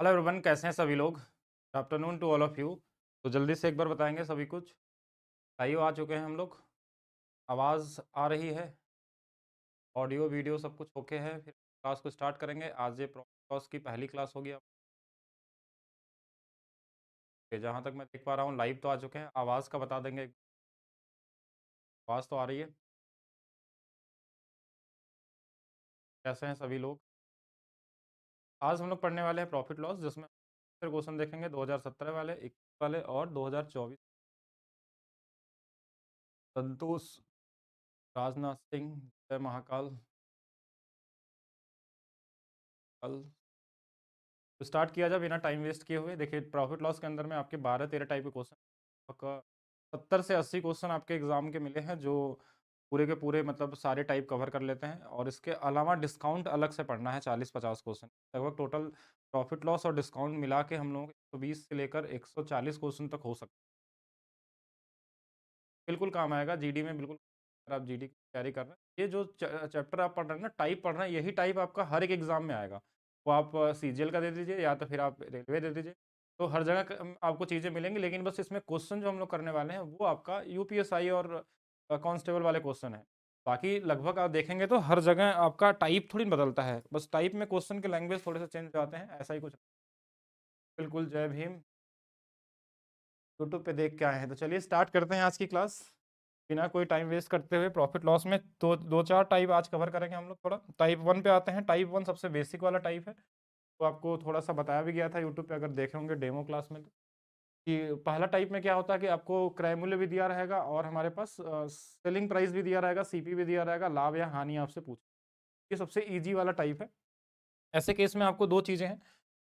Hello everyone, कैसे हैं सभी लोग? Good afternoon to all of you. तो जल्दी से एक बार बताएंगे सभी कुछ। आइयो, आ चुके हैं हम लोग। आवाज़ आ रही है? ऑडियो वीडियो सब कुछ ओके है? फिर क्लास को स्टार्ट करेंगे। आज ये प्रॉस की पहली क्लास होगी। अब जहाँ तक मैं देख पा रहा हूँ लाइव तो आ चुके हैं। आवाज़ का बता देंगे। आवाज़ तो आ रही है? कैसे हैं सभी लोग? आज हम लोग पढ़ने वाले हैं प्रॉफिट लॉस, जिसमें फिर क्वेश्चन देखेंगे 2017 वाले, 21 वाले और 2024। संतोष, राजनाथ सिंह, जय महाकाल। कल तो स्टार्ट किया जाए बिना टाइम वेस्ट किए हुए। देखिए, प्रॉफिट लॉस के अंदर में आपके 12-13 टाइप के क्वेश्चन, आपका 70 से 80 क्वेश्चन आपके एग्जाम के मिले हैं, जो पूरे के पूरे मतलब सारे टाइप कवर कर लेते हैं। और इसके अलावा डिस्काउंट अलग से पढ़ना है 40-50 क्वेश्चन। लगभग टोटल प्रॉफिट लॉस और डिस्काउंट मिला के हम लोग 120 से लेकर 140 क्वेश्चन तक हो सकते हैं। बिल्कुल काम आएगा जीडी में, बिल्कुल। अगर आप जीडी की तैयारी कर रहे हैं, ये जो चैप्टर आप पढ़ रहे हैं ना, टाइप पढ़ रहे हैं, यही टाइप आपका हर एक एग्जाम में आएगा। वो आप सीजीएल का दे दीजिए या तो फिर आप रेलवे दे दीजिए, तो हर जगह आपको चीज़ें मिलेंगी। लेकिन बस इसमें क्वेश्चन जो हम लोग करने वाले हैं वो आपका यूपीएसआई और कांस्टेबल वाले क्वेश्चन है। बाकी लगभग आप देखेंगे तो हर जगह आपका टाइप थोड़ी बदलता है, बस टाइप में क्वेश्चन के लैंग्वेज थोड़े से चेंज हो जाते हैं, ऐसा ही कुछ। बिल्कुल, जय भीम। यूट्यूब पे देख के आए हैं तो चलिए स्टार्ट करते हैं आज की क्लास बिना कोई टाइम वेस्ट करते हुए। प्रॉफिट लॉस में दो दो चार टाइप आज कवर करेंगे हम लोग। थोड़ा टाइप वन पे आते हैं। टाइप वन सबसे बेसिक वाला टाइप है, तो आपको थोड़ा सा बताया भी गया था यूट्यूब पे, अगर देखे होंगे डेमो क्लास में, तो कि पहला टाइप में क्या होता है कि आपको क्रय मूल्य भी दिया रहेगा और हमारे पास सेलिंग प्राइस भी दिया रहेगा, सीपी भी दिया रहेगा, लाभ या हानि आपसे पूछ। ये सबसे ईजी वाला टाइप है। ऐसे केस में आपको दो चीज़ें हैं।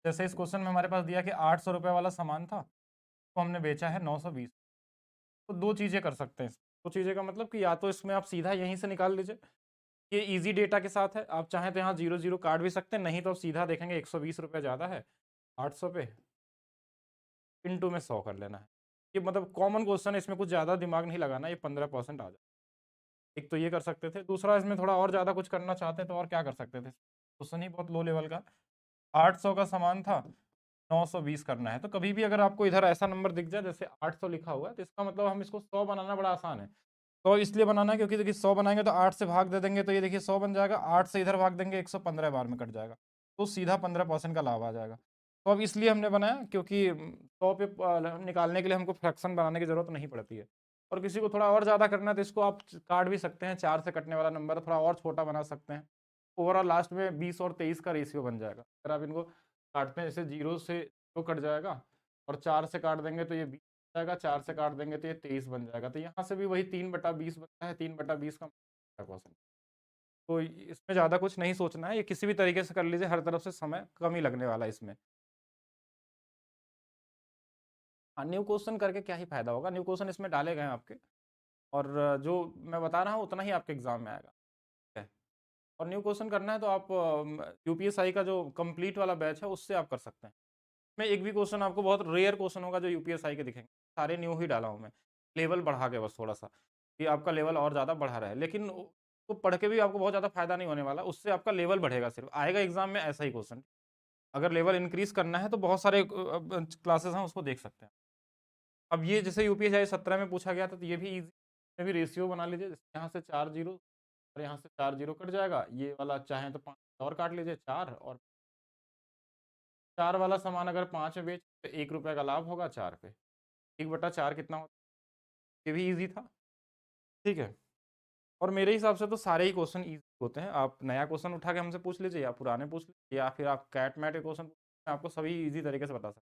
जैसे इस क्वेश्चन में हमारे पास दिया कि 800 रुपये वाला सामान था, तो हमने बेचा है 920। तो दो चीज़ें कर सकते हैं। दो चीज़ें का मतलब कि या तो इसमें आप सीधा यहीं से निकाल लीजिए, ये इजी डेटा के साथ है। आप चाहें तो यहाँ जीरो जीरो काट भी सकते हैं, नहीं तो आप सीधा देखेंगे 120 रुपये ज़्यादा है 800 पे, इंटू में 100 कर लेना है। ये मतलब कॉमन क्वेश्चन है, इसमें कुछ ज़्यादा दिमाग नहीं लगाना, ये 15% आ जाए। एक तो ये कर सकते थे। दूसरा, इसमें थोड़ा और ज़्यादा कुछ करना चाहते हैं तो और क्या कर सकते थे। क्वेश्चन ही बहुत लो लेवल का। 800 का सामान था, 920 करना है। तो कभी भी अगर आपको इधर ऐसा नंबर दिख जाए जैसे 800 लिखा हुआ है, तो इसका मतलब हम इसको 100 बनाना बड़ा आसान है। तो इसलिए बनाना है क्योंकि देखिए 100 बनाएंगे तो 8 से भाग दे देंगे, तो ये देखिए 100 बन जाएगा। 8 से इधर भाग देंगे 115 बार में कट जाएगा, तो सीधा 15% का लाभ आ जाएगा। तो अब इसलिए हमने बनाया क्योंकि 100 पे निकालने के लिए हमको फ्रैक्शन बनाने की जरूरत नहीं पड़ती है। और किसी को थोड़ा और ज़्यादा करना है तो इसको आप काट भी सकते हैं। 4 से कटने वाला नंबर थोड़ा और छोटा बना सकते हैं। ओवरऑल लास्ट में 20 और 23 का रेशियो बन जाएगा। अगर आप इनको काटते हैं, जैसे 0 से 2 कट जाएगा, और 4 से काट देंगे तो ये 20 जाएगा, 4 से काट देंगे तो ये 23 बन जाएगा। तो यहाँ से भी वही 3/20 बनता है, 3/20 का क्वेश्चन। तो इसमें ज़्यादा कुछ नहीं सोचना है, ये किसी भी तरीके से कर लीजिए, हर तरफ से समय कम ही लगने वाला है इसमें। हाँ, न्यू क्वेश्चन करके क्या ही फायदा होगा, न्यू क्वेश्चन इसमें डाले गए हैं आपके, और जो मैं बता रहा हूँ उतना ही आपके एग्जाम में आएगा। ठीक है? और न्यू क्वेश्चन करना है तो आप यूपीएसआई का जो कंप्लीट वाला बैच है उससे आप कर सकते हैं। मैं एक भी क्वेश्चन आपको, बहुत रेयर क्वेश्चन होगा जो यूपीएसआई के दिखेंगे, सारे न्यू ही डाला हूँ मैं, लेवल बढ़ा के बस थोड़ा सा, कि आपका लेवल और ज़्यादा बढ़ा रहे। लेकिन तो पढ़ के भी आपको बहुत ज़्यादा फायदा नहीं होने वाला, उससे आपका लेवल बढ़ेगा, सिर्फ आएगा एग्जाम में ऐसा ही क्वेश्चन। अगर लेवल इंक्रीज करना है तो बहुत सारे क्लासेस हैं, उसको देख सकते हैं। अब ये जैसे यूपीएसआई 17 में पूछा गया था, तो ये भी इजी, में भी रेशियो बना लीजिए। जैसे यहाँ से 4 जीरो और यहाँ से 4 जीरो कट जाएगा, ये वाला चाहें तो 5 और काट लीजिए, 4 और 4 वाला सामान अगर 5 में बेच तो 1 रुपये का लाभ होगा 4 पे। 1/4 कितना होता है, ये भी ईजी था। ठीक है? और मेरे हिसाब से तो सारे ही क्वेश्चन ईजी होते हैं। आप नया क्वेश्चन उठा के हमसे पूछ लीजिए, या पुराने पूछ लीजिए, या फिर आप कैट मैट के क्वेश्चन, मैं आपको सभी ईजी तरीके से बता सकता हूँ।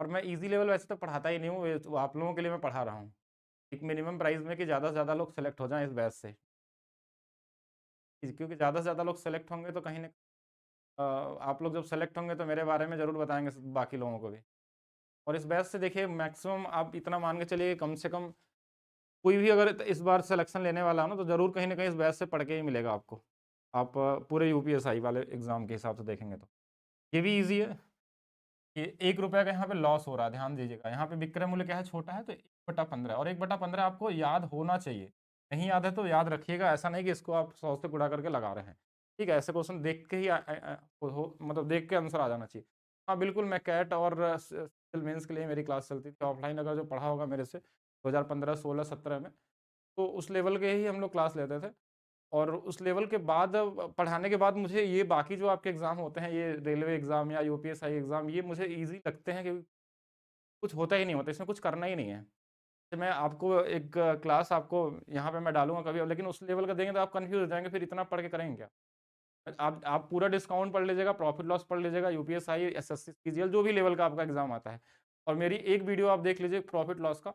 और मैं ईजी लेवल वैसे तो पढ़ाता ही नहीं हूँ, ये तो आप लोगों के लिए मैं पढ़ा रहा हूँ। एक मिनिमम प्राइस में कि ज़्यादा से ज़्यादा लोग सेलेक्ट हो जाएँ इस बैच से, क्योंकि ज़्यादा से ज़्यादा लोग सेलेक्ट होंगे तो कहीं न आप लोग जब सेलेक्ट होंगे तो मेरे बारे में ज़रूर बताएँगे बाकी लोगों को भी। और इस बैच से देखिए मैक्सिमम आप इतना मान के चलिए, कम से कम कोई भी अगर इस बार सिलेक्शन लेने वाला हो ना, तो ज़रूर कहीं न कहीं इस बैच से पढ़ के ही मिलेगा आपको। आप पूरे यूपीएसआई वाले एग्ज़ाम के हिसाब से देखेंगे तो। ये भी ईज़ी है कि 1 रुपये का यहाँ पे लॉस हो रहा है, ध्यान दीजिएगा। यहाँ पे विक्रय मूल्य क्या है, छोटा है, तो 1/15, और 1/15 आपको याद होना चाहिए। नहीं याद है तो याद रखिएगा, ऐसा नहीं कि इसको आप 100 से गुणा करके लगा रहे हैं। ठीक है, ऐसे क्वेश्चन देख के ही मतलब देख के आंसर आ जाना चाहिए। हाँ, बिल्कुल मैं कैट और सिविल मेंस के लिए मेरी क्लास चलती थी ऑफलाइन, अगर जो पढ़ा होगा मेरे से 2015, 16, 17 में, तो उस लेवल के ही हम लोग क्लास लेते थे। और उस लेवल के बाद पढ़ाने के बाद मुझे ये बाकी जो आपके एग्ज़ाम होते हैं, ये रेलवे एग्ज़ाम या यूपीएसआई एग्ज़ाम, ये मुझे ईज़ी लगते हैं क्योंकि कुछ होता ही नहीं होता, इसमें कुछ करना ही नहीं है। तो मैं आपको एक क्लास आपको यहाँ पे मैं डालूँगा कभी, लेकिन उस लेवल का देंगे तो आप कन्फ्यूज़ हो जाएँगे, फिर इतना पढ़ के करेंगे क्या? आप पूरा डिस्काउंट पढ़ लीजिएगा, प्रॉफिट लॉस पढ़ लीजिएगा, यूपीएसआई, एसएससी, सीजीएल जो भी लेवल का आपका एग्ज़ाम आता है। और मेरी एक वीडियो आप देख लीजिए प्रॉफिट लॉस का,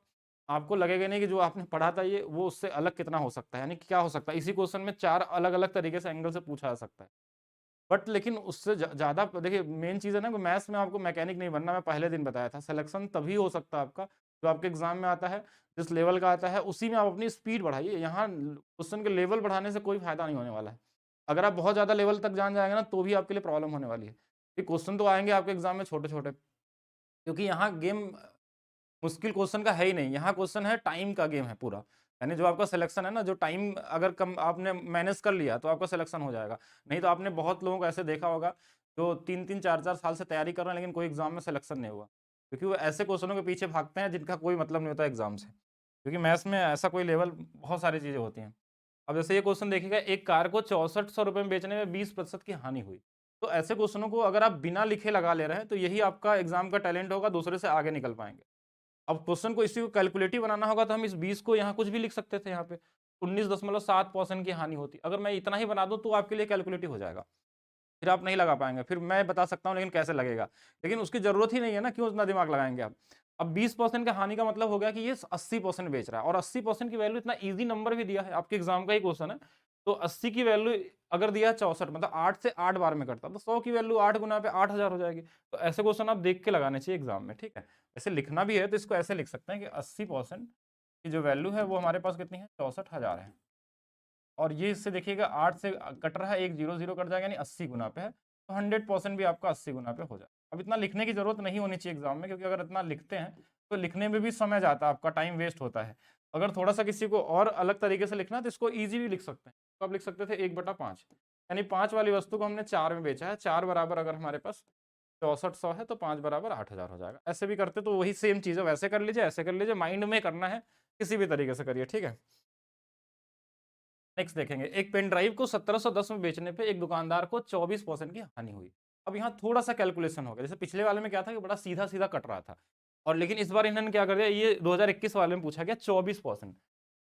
आपको लगेगा नहीं कि जो आपने पढ़ा था ये वो उससे अलग कितना हो सकता है, यानी क्या हो सकता है। इसी क्वेश्चन में 4 अलग-अलग तरीके से एंगल से पूछा जा सकता है। बट लेकिन उससे ज़्यादा देखिए मेन चीज़ है ना कि मैथ्स में आपको मैकेनिक नहीं बनना, मैं पहले दिन बताया था। सिलेक्शन तभी हो सकता है आपका, जो आपके एग्ज़ाम में आता है, जिस लेवल का आता है, उसी में आप अपनी स्पीड बढ़ाइए। यहाँ क्वेश्चन के लेवल बढ़ाने से कोई फ़ायदा नहीं होने वाला है। अगर आप बहुत ज़्यादा लेवल तक जान जाएँगे ना, तो भी आपके लिए प्रॉब्लम होने वाली है। ये क्वेश्चन तो आएँगे आपके एग्ज़ाम में छोटे-छोटे, क्योंकि यहाँ गेम मुश्किल क्वेश्चन का है ही नहीं, यहाँ क्वेश्चन है टाइम का गेम है पूरा। यानी जो आपका सिलेक्शन है ना, जो टाइम अगर कम आपने मैनेज कर लिया तो आपका सिलेक्शन हो जाएगा। नहीं तो आपने बहुत लोगों को ऐसे देखा होगा जो 3-3 4-4 साल से तैयारी कर रहे हैं लेकिन कोई एग्ज़ाम में सिलेक्शन नहीं हुआ। क्योंकि वो ऐसे क्वेश्चनों के पीछे भागते हैं जिनका कोई मतलब नहीं होता एग्ज़ाम से। क्योंकि मैथ्स में ऐसा कोई लेवल बहुत सारी चीज़ें होती हैं। अब जैसे ये क्वेश्चन देखिएगा, एक कार को 6400 रुपए में बेचने में 20% की हानि हुई। तो ऐसे क्वेश्चनों को अगर आप बिना लिखे लगा ले रहे हैं तो यही आपका एग्ज़ाम का टैलेंट होगा, दूसरे से आगे निकल पाएँगे। अब क्वेश्चन को इसी को कैलकुलेटिव बनाना होगा तो हम इस 20 को यहाँ कुछ भी लिख सकते थे यहाँ पे 19.7% की हानि होती। अगर मैं इतना ही बना दूं तो आपके लिए कैलकुलेटिव हो जाएगा, फिर आप नहीं लगा पाएंगे। फिर मैं बता सकता हूँ लेकिन कैसे लगेगा, लेकिन उसकी जरूरत ही नहीं है ना, क्यों उतना दिमाग लगाएंगे आप। अब 20% का हानि का मतलब हो गया कि ये 80% बेच रहा है, और 80% की वैल्यू इतना इजी नंबर भी दिया है, आपके एग्जाम का ही क्वेश्चन है। तो 80 की वैल्यू अगर दिया है 64, मतलब 8 से 8 बार में करता, तो 100 की वैल्यू 8 गुना पे 8000 हो जाएगी। तो ऐसे क्वेश्चन आप देख के लगाने चाहिए एग्जाम में, ठीक है। ऐसे लिखना भी है तो इसको ऐसे लिख सकते हैं कि 80% की जो वैल्यू है वो हमारे पास कितनी है, 64,000 है। और ये इससे देखिएगा 8 से कट रहा है, एक 0 0 कट जाएगा, यानी 80 गुना पे है, तो 100% भी आपका 80 गुना पे हो जाए। अब इतना लिखने की जरूरत नहीं होनी चाहिए एग्जाम में, क्योंकि अगर इतना लिखते हैं तो लिखने में भी समय जाता है, आपका टाइम वेस्ट होता है। अगर थोड़ा सा किसी को और अलग तरीके से लिखना है तो इसको ईजी भी लिख सकते हैं। तो आप लिख सकते थे 1/5, यानी 5 वाली वस्तु को हमने 4 में बेचा है, 4 बराबर अगर हमारे पास 6400 है तो 5 बराबर 8000 हो जाएगा। ऐसे भी करते तो वही सेम चीज़ है, वैसे कर लीजिए, ऐसे कर लीजिए, माइंड में करना है, किसी भी तरीके से करिए, ठीक है। नेक्स्ट देखेंगे, एक पेन ड्राइव को 1710 में बेचने पे एक दुकानदार को 24% की हानि हुई। अब यहाँ थोड़ा सा कैलकुलेशन हो गया, जैसे पिछले वाले में क्या था कि बड़ा सीधा सीधा कट रहा था, और लेकिन इस बार इन्होंने क्या कर दिया, ये 2021 वाले में पूछा गया 24%।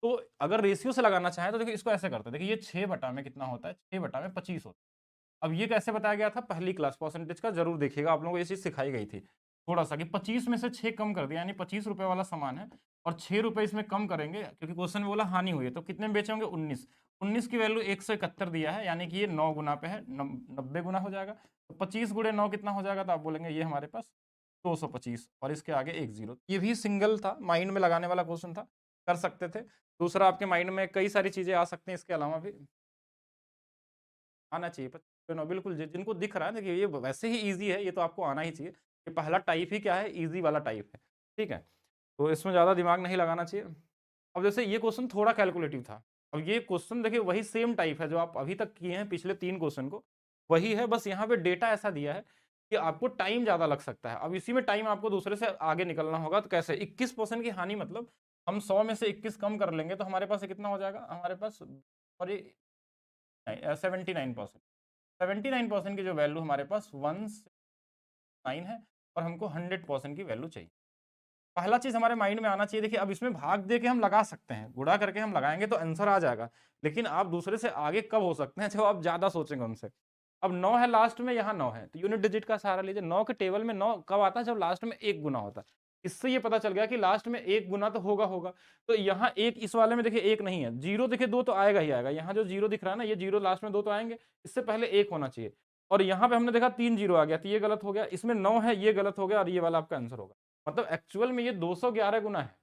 तो अगर रेशियो से लगाना चाहें तो देखिए इसको ऐसे करते हैं, देखिए ये 6 बटा में कितना होता है, 6 बटा में 25 होता है। अब ये कैसे बताया गया था, पहली क्लास परसेंटेज का जरूर देखिएगा, आप लोगों को ये चीज सिखाई गई थी थोड़ा सा, कि 25 में से 6 कम कर दिया, यानी 25 रुपए वाला सामान है और 6 रुपए इसमें कम करेंगे, क्योंकि क्वेश्चन में बोला हानि हुई है, तो कितने में बेचे होंगे, 19। 19 की वैल्यू 171 दिया है, यानी कि ये 9 गुना पे है, 90 गुना हो जाएगा। तो 25 गुणे 9 कितना हो जाएगा, तो आप बोलेंगे ये हमारे पास 225, और इसके आगे एक जीरो। ये भी सिंगल था, माइंड में लगाने वाला क्वेश्चन था, कर सकते थे। दूसरा, आपके माइंड में कई सारी चीजें आ सकती हैं इसके अलावा भी, आना चाहिए। बिल्कुल, जिनको दिख रहा है देखिए ये वैसे ही ईज़ी है, ये तो आपको आना ही चाहिए। ये पहला टाइप ही क्या है, ईज़ी वाला टाइप है, ठीक है? तो इसमें ज़्यादा दिमाग नहीं लगाना चाहिए। अब जैसे ये क्वेश्चन थोड़ा कैलकुलेटिव था। अब ये क्वेश्चन देखिए वही सेम टाइप है जो आप अभी तक किए हैं पिछले 3 क्वेश्चन को, वही है, बस यहाँ पे डेटा ऐसा दिया है कि आपको टाइम ज़्यादा लग सकता है। अब इसी में टाइम आपको दूसरे से आगे निकलना होगा, तो कैसे? 21% की हानि, मतलब हम 100 में से 21 कम कर लेंगे तो हमारे पास ये कितना हो जाएगा? हमारे पास, और ये 79%। 79% की जो वैल्यू हमारे पास 1/9 है, और हमको 100% की वैल्यू चाहिए। पहला चीज़ हमारे माइंड में आना चाहिए, देखिए अब इसमें भाग दे के हम लगा सकते हैं, गुणा करके हम लगाएँगे तो आंसर आ जाएगा। लेकिन आप दूसरे से आगे कब हो सकते हैं, जब आप ज़्यादा सोचेंगे उनसे। अब 9 है लास्ट में, यहाँ 9 है, तो यूनिट डिजिट का सहारा लीजिए। 9 के टेबल में 9 कब आता है, जब लास्ट में 1 गुना होता है। इससे ये पता चल गया कि लास्ट में 1 गुना तो होगा। तो यहाँ 1, इस वाले में देखिए 1 नहीं है, 0 देखिए 2 तो आएगा ही आएगा। यहाँ जो 0 दिख रहा है ना, ये 0 लास्ट में 2 तो आएँगे, इससे पहले 1 होना चाहिए। और यहाँ पे हमने देखा 3 0 आ गया, तो ये गलत हो गया। इसमें 9 है, ये गलत हो गया, और ये वाला आपका आंसर होगा। मतलब एक्चुअल में ये 211 गुना है।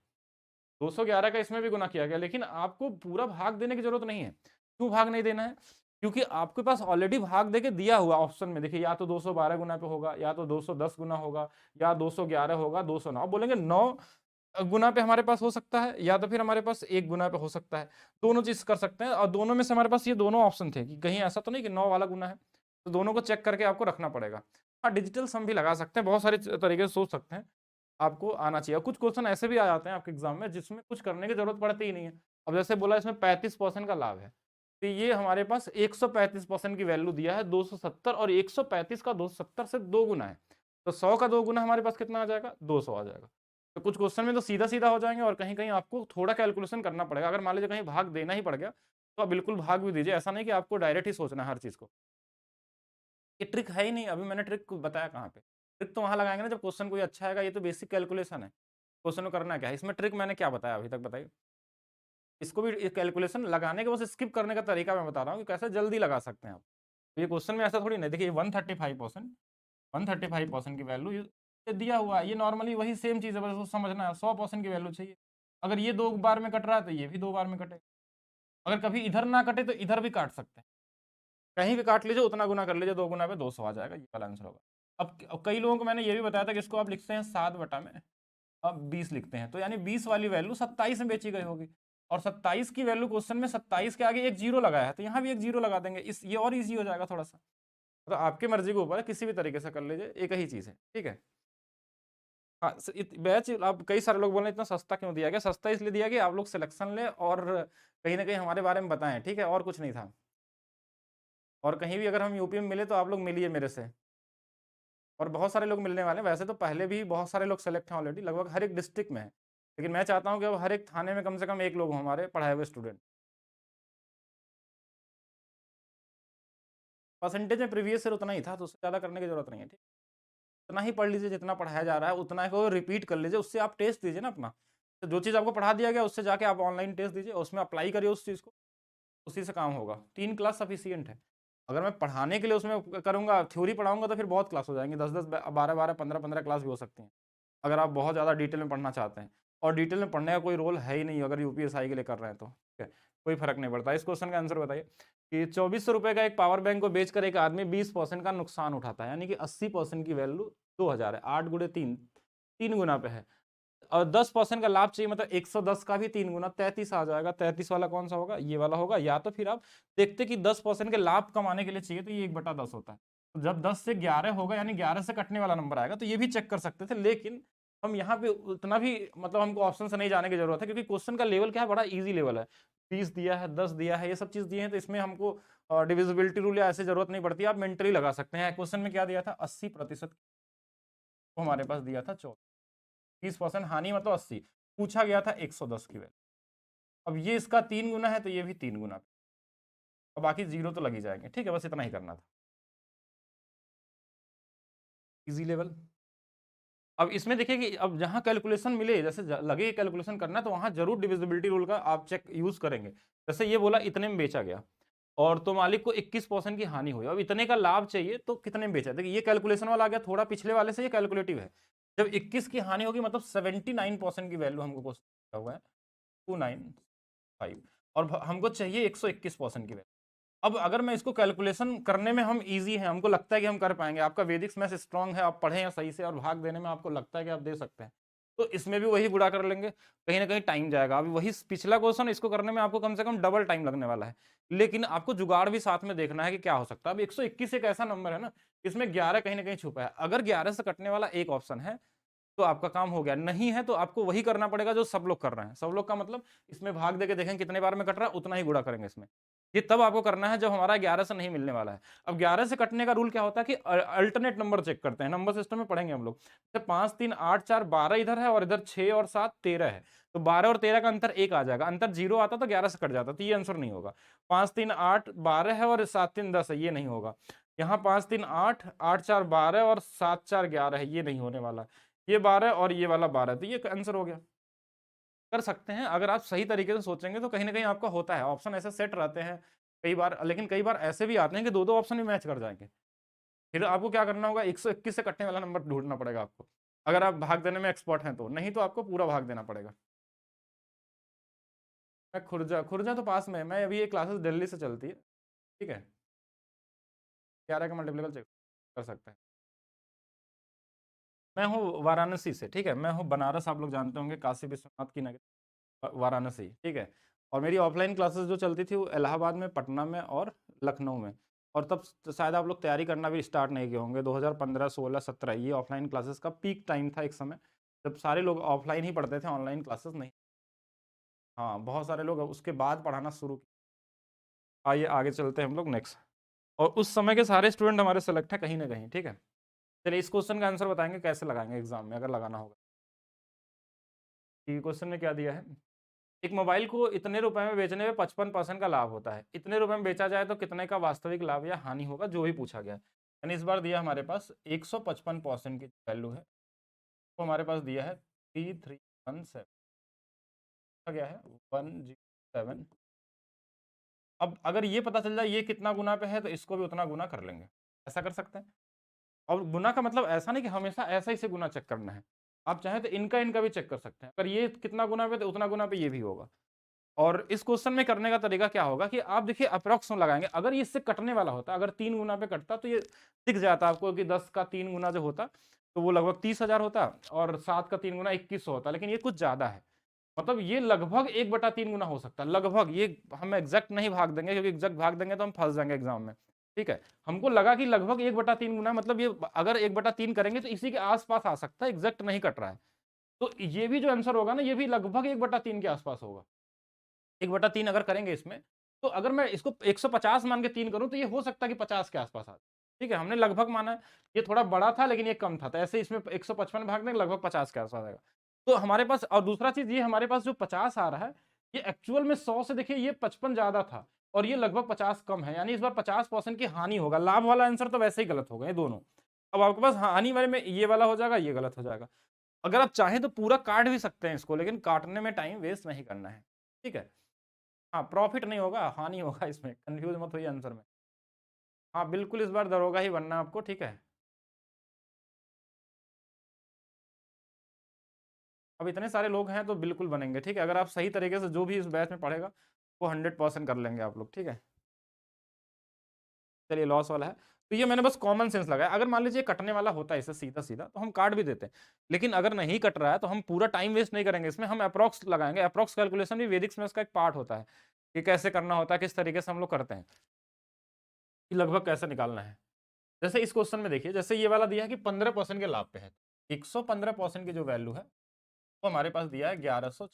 211 का इसमें भी गुना किया गया, लेकिन आपको पूरा भाग देने की जरूरत नहीं है। क्यों भाग नहीं देना है? क्योंकि आपके पास ऑलरेडी भाग देके दिया हुआ ऑप्शन में, देखिए या तो 212 गुना पे होगा, या तो 210 गुना होगा, या 211 होगा, 209। आप बोलेंगे 9 गुना पे हमारे पास हो सकता है या तो फिर हमारे पास 1 गुना पे हो सकता है। दोनों चीज़ कर सकते हैं और दोनों में से हमारे पास ये दोनों ऑप्शन थे कि कहीं ऐसा तो नहीं कि 9 वाला गुना है। तो दोनों को चेक करके आपको रखना पड़ेगा। हाँ, डिजिटल सम भी लगा सकते हैं, बहुत सारे तरीके से सोच सकते हैं। आपको आना चाहिए और कुछ क्वेश्चन ऐसे भी आ जाते हैं आपके एग्ज़ाम में जिसमें कुछ करने की ज़रूरत पड़ती ही नहीं है। अब जैसे बोला इसमें 35% का लाभ है। तो ये हमारे पास 135% की वैल्यू दिया है 270 और 135 का 270 से 2 गुना है। तो 100 का 2 गुना हमारे पास कितना आ जाएगा? 200 आ जाएगा। तो कुछ क्वेश्चन में तो सीधा-सीधा हो जाएँगे और कहीं-कहीं आपको थोड़ा कैलकुलेशन करना पड़ेगा। अगर मान लीजिए कहीं भाग देना ही पड़ गया, तो आप बिल्कुल भाग भी दीजिए। ऐसा नहीं कि आपको डायरेक्ट ही सोचना है हर चीज़ को। ये ट्रिक है ही नहीं, अभी मैंने ट्रिक बताया कहाँ पे? ट्रिक तो वहाँ लगाएँगे ना जब क्वेश्चन कोई अच्छा आएगा, ये तो बेसिक कैलकुलेशन है। क्वेश्चन में करना क्या है? इसमें ट्रिक मैंने क्या बताया अभी तक बताइए? इसको भी ये कैलकुलेशन लगाने के बस स्किप करने का तरीका मैं बता रहा हूँ कि कैसे जल्दी लगा सकते हैं आप। ये क्वेश्चन में ऐसा थोड़ी ना है, देखिए 135% की वैल्यू ये दिया हुआ है, ये नॉर्मली वही सेम चीज़ है, बस उसको समझना है, 100% की वैल्यू चाहिए। अगर ये 2 बार में कट रहा है, तो ये भी 2 बार में कटेगा। अगर कभी इधर ना कटे, तो इधर भी काट सकते हैं। कहीं भी काट लीजिए, उतना गुना कर लीजिए, 2 गुना पे 200 आ जाएगा, ये वाला आंसर होगा। अब कई लोगों को मैंने ये भी बताया था कि इसको आप लिखते हैं 7 बटा में अब 20 लिखते हैं, तो यानी 20 वाली वैल्यू 27 में बेची गई होगी और 27 की वैल्यू क्वेश्चन में 27 के आगे एक जीरो लगाया है, तो यहाँ भी एक जीरो लगा देंगे, इस ये और ईज़ी हो जाएगा थोड़ा-सा। तो आपकी मर्ज़ी के ऊपर है, किसी भी तरीके से कर लीजिए, एक ही चीज़ है, ठीक है? हाँ, स इत बैच अब कई सारे लोग बोल रहे हैं इतना सस्ता क्यों दिया गया? सस्ता इसलिए दिया गया आप लोग सिलेक्शन लें और कहीं न कहीं हमारे बारे में बताएँ, ठीक है? और कुछ नहीं था। और कहीं भी अगर हम यूपी में मिले तो आप लोग मिलिए मेरे से और बहुत सारे लोग मिलने वाले हैं। वैसे तो पहले भी बहुत सारे लोग सेलेक्ट हैं ऑलरेडी, लगभग हर एक डिस्ट्रिक्ट में है। लेकिन मैं चाहता हूँ कि अब हर एक थाने में कम से कम 1 लोग हों हमारे पढ़ाए हुए स्टूडेंट। परसेंटेज में प्रीवियस ईयर उतना ही था, तो उससे ज़्यादा करने की ज़रूरत नहीं है, ठीक? उतना ही पढ़ लीजिए जितना पढ़ाया जा रहा है, उतना को रिपीट कर लीजिए, उससे आप टेस्ट दीजिए ना अपना। तो जो चीज़ आपको पढ़ा दिया गया, उससे जाके आप ऑनलाइन टेस्ट दीजिए, उसमें अप्लाई करिए उस चीज़ को, उसी से काम होगा। 3 क्लास सफिशिएंट है। अगर मैं पढ़ाने के लिए उसमें करूँगा, थ्योरी पढ़ाऊँगा तो फिर बहुत क्लास हो जाएँगी, 10-10 ब 12-12, 15-15 क्लास भी हो सकती हैं। अगर आप बहुत ज़्यादा डिटेल में पढ़ना चाहते हैं और डिटेल में पढ़ने का कोई रोल है ही नहीं अगर यूपीएसआई के लिए कर रहे हैं तो, ठीक है? कोई फ़र्क नहीं पड़ता। इस क्वेश्चन का आंसर बताइए कि ₹2400 का एक पावर बैंक को बेचकर एक आदमी 20% का नुकसान उठाता है, यानी कि 80% की वैल्यू 2000 है, 8 गुणे 3, 3 गुना पे है और 10% का लाभ चाहिए मतलब 110 का भी 3 गुना 33 आ जाएगा। 33 वाला कौन-सा होगा? ये वाला होगा या तो फिर आप देखते कि 10% के लाभ कमाने के लिए चाहिए तो ये 1/10 होता है। तो जब 10 से 11 होगा यानी 11 से कटने वाला नंबर आएगा तो ये भी चेक कर सकते थे लेकिन हम यहाँ पे उतना भी मतलब हमको ऑप्शन से नहीं जाने की ज़रूरत है क्योंकि क्वेश्चन का लेवल क्या है बड़ा ईज़ी लेवल है। 20 दिया है, 10 दिया है, ये सब चीज़ दिए हैं तो इसमें हमको डिविजिबिलिटी रूल या ऐसे ज़रूरत नहीं पड़ती है, आप मेंटली लगा सकते हैं। क्वेश्चन में क्या दिया था 80% तो हमारे पास दिया था 24। 20% हानि मतलब 80 पूछा गया था 110 की वैल्यू। अब ये इसका 3 गुना है तो ये भी 3 गुना और बाकी ज़ीरो तो लग ही जाएँगे। ठीक है, बस इतना ही करना था। Easy level. अब इसमें देखिए कि अब जहाँ कैलकुलेशन मिले जैसे लगे कैलकुलेशन करना तो वहाँ ज़रूर डिविजिबिलिटी रूल का आप चेक यूज़ करेंगे। जैसे ये बोला इतने में बेचा गया और तो मालिक को 21% की हानि हुई। अब इतने का लाभ चाहिए तो कितने में बेचा? देखिए ये कैलकुलेशन वाला आ गया थोड़ा पिछले वाले से ये कैलकुलेटिव है। जब 21 की हानि होगी मतलब 79% की वैल्यू हमको क्वेश्चन दिया हुआ है 295 और हमको चाहिए 121% की वैल्यू। अब अगर मैं इसको कैलकुलेशन करने में हम ईज़ी हैं, हमको लगता है कि हम कर पाएँगे, आपका वैदिक मैथ्स स्ट्रॉन्ग है, आप पढ़े हैं सही से और भाग देने में आपको लगता है कि आप दे सकते हैं। तो इसमें भी वही गुणा कर लेंगे, कहीं न कहीं टाइम जाएगा। अभी वही पिछला क्वेश्चन इसको करने में आपको कम से कम डबल टाइम लगने वाला है। लेकिन आपको जुगाड़ भी साथ में देखना है कि क्या हो सकता है। अब 121 एक ऐसा नंबर है ना, इसमें 11 कहीं न कहीं छुपा है। अगर 11 से कटने वाला एक ऑप्शन है, तो आपका काम हो गया। नहीं है तो आपको वही करना पड़ेगा जो सब लोग कर रहे हैं। सब लोग का मतलब इसमें भाग देके देखेंगे कितने बार में कट रहा है, उतना ही गुणा करेंगे इसमें। ये तब आपको करना है जब हमारा 11 से नहीं मिलने वाला है। अब 11 से कटने का रूल क्या होता है कि अल्टरनेट नंबर चेक करते हैं। नंबर सिस्टम में पढ़ेंगे हम लोग। जैसे 5, 3, 8, 4, 12 इधर है और इधर 6 और 7, 13 है। तो 12 और 13 का अंतर 1 आ जाएगा। अंतर 0 आता तो 11 से कट जाता, तो ये आंसर नहीं होगा। 5, 3, 8, 12 है और 7, 3, 10 है, ये नहीं होगा। यहाँ 5, 3, 8, 8, 4, 12 और 7, 4, 11 है, ये नहीं होने वाला। ये 12 और ये वाला 12 तो ये आंसर हो गया। कर सकते हैं अगर आप सही तरीके से सोचेंगे तो कहीं न कहीं आपका होता है। ऑप्शन ऐसे सेट रहते हैं कई बार लेकिन कई बार ऐसे भी आते हैं कि 2-2 ऑप्शन भी मैच कर जाएँगे। फिर आपको क्या करना होगा 121 से कटने वाला नंबर ढूँढना पड़ेगा आपको। अगर आप भाग देने में एक्सपर्ट हैं तो, नहीं तो आपको पूरा भाग देना पड़ेगा। मैं खुर्जा खुर्जा तो पास में है। मैं अभी ये क्लासेस दिल्ली से चलती है, ठीक है? 11 का मल्टीप्लिकल चेक कर सकते हैं। मैं हूँ वाराणसी से, ठीक है। मैं हूँ बनारस, आप लोग जानते होंगे, काशी विश्वनाथ की नगरी वाराणसी, ठीक है। और मेरी ऑफलाइन क्लासेस जो चलती थी वो इलाहाबाद में, पटना में और लखनऊ में। और तब शायद आप लोग तैयारी करना भी स्टार्ट नहीं किए होंगे, 2015, 16, 17 ये ऑफलाइन क्लासेस का पीक टाइम था एक समय, जब सारे लोग ऑफलाइन ही पढ़ते थे, ऑनलाइन क्लासेस नहीं। हाँ, बहुत सारे लोग उसके बाद पढ़ाना शुरू किया। आइए आगे चलते हैं हम लोग नेक्स्ट। और उस समय के सारे स्टूडेंट हमारे सेलेक्ट हैं कहीं ना कहीं, ठीक है। चलिए इस क्वेश्चन का आंसर बताएंगे कैसे लगाएंगे एग्जाम में, अगर लगाना होगा। कि क्वेश्चन में क्या दिया है, एक मोबाइल को इतने रुपए में बेचने में 55% का लाभ होता है, इतने रुपए में बेचा जाए तो कितने का वास्तविक लाभ या हानि होगा, जो भी पूछा गया है। यानी इस बार दिया हमारे पास 155% की वैल्यू है, तो हमारे पास दिया है 3317 गया है 107। अब अगर ये पता चल जाए ये कितना गुना पे है तो इसको भी उतना गुना कर लेंगे, ऐसा कर सकते हैं। और गुना का मतलब ऐसा नहीं कि हमेशा ऐसा ही से गुना चेक करना है, आप चाहे तो इनका इनका भी चेक कर सकते हैं, अगर ये कितना गुना पे तो उतना गुना पे ये भी होगा। और इस क्वेश्चन में करने का तरीका क्या होगा कि आप देखिए अप्रॉक्स में लगाएंगे, अगर ये इससे कटने वाला होता, अगर 3 गुना पे कटता तो ये दिख जाता आपको कि 10 का 3 गुना जो होता तो वो लगभग 30,000 होता, और 7 का 3 गुना 2100 होता, लेकिन ये कुछ ज्यादा है। मतलब ये लगभग 1/3 गुना हो सकता है, लगभग। ये हम एग्जैक्ट नहीं भाग देंगे, क्योंकि एग्जैक्ट भाग देंगे तो हम फंस जाएंगे एग्जाम में, ठीक है। हमको लगा कि लगभग 1/3 गुना, मतलब ये अगर 1/3 करेंगे तो इसी के आसपास आ सकता है, एग्जैक्ट नहीं कट रहा है। तो ये भी जो आंसर होगा ना, ये भी लगभग 1/3 के आसपास होगा। 1/3 अगर करेंगे इसमें, तो अगर मैं इसको 150 मान के 3 करूं तो ये हो सकता है कि 50 के आसपास आ जाए, ठीक है। हमने लगभग माना है, ये थोड़ा बड़ा था लेकिन ये कम था, तो ऐसे इसमें 155 भाग देंगे लगभग 50 के आसपास आएगा। तो हमारे पास, और दूसरा चीज ये, हमारे पास जो 50 आ रहा है ये एक्चुअल में 100 से देखिए ये 55 ज्यादा था, और ये लगभग 50 कम है, यानी इस बार 50% की हानि होगा। लाभ वाला आंसर तो वैसे ही गलत होगा ये दोनों। अब आपके पास हानि वाले में ये वाला हो जाएगा, ये गलत हो जाएगा। अगर आप चाहें तो पूरा काट भी सकते हैं इसको, लेकिन काटने में टाइम वेस्ट नहीं करना है, ठीक है। हाँ, प्रॉफिट नहीं होगा, हानि होगा इसमें, कंफ्यूज मत होइए आंसर में। हाँ बिल्कुल, इस बार दरोगा ही बनना है आपको, ठीक है। अब इतने सारे लोग हैं तो बिल्कुल बनेंगे, ठीक है। अगर आप सही तरीके से जो भी इस बैच में पढ़ेगा वो 100% कर लेंगे आप लोग, ठीक है। चलिए लॉस वाला है, तो ये मैंने बस कॉमन सेंस लगाया। अगर मान लीजिए कटने वाला होता है इसे सीधा सीधा तो हम काट भी देते हैं, लेकिन अगर नहीं कट रहा है तो हम पूरा टाइम वेस्ट नहीं करेंगे इसमें, हम अप्रॉक्स लगाएंगे। अप्रॉक्स कैलकुलेशन भी वैदिक मैथ्स का एक पार्ट होता है, कि कैसे करना होता है, किस तरीके से हम लोग करते हैं, कि लगभग कैसे निकालना है। जैसे इस क्वेश्चन में देखिए, जैसे ये वाला दिया है कि 15% के लाभ पे है, 115% की जो वैल्यू है वो हमारे पास दिया है 1100,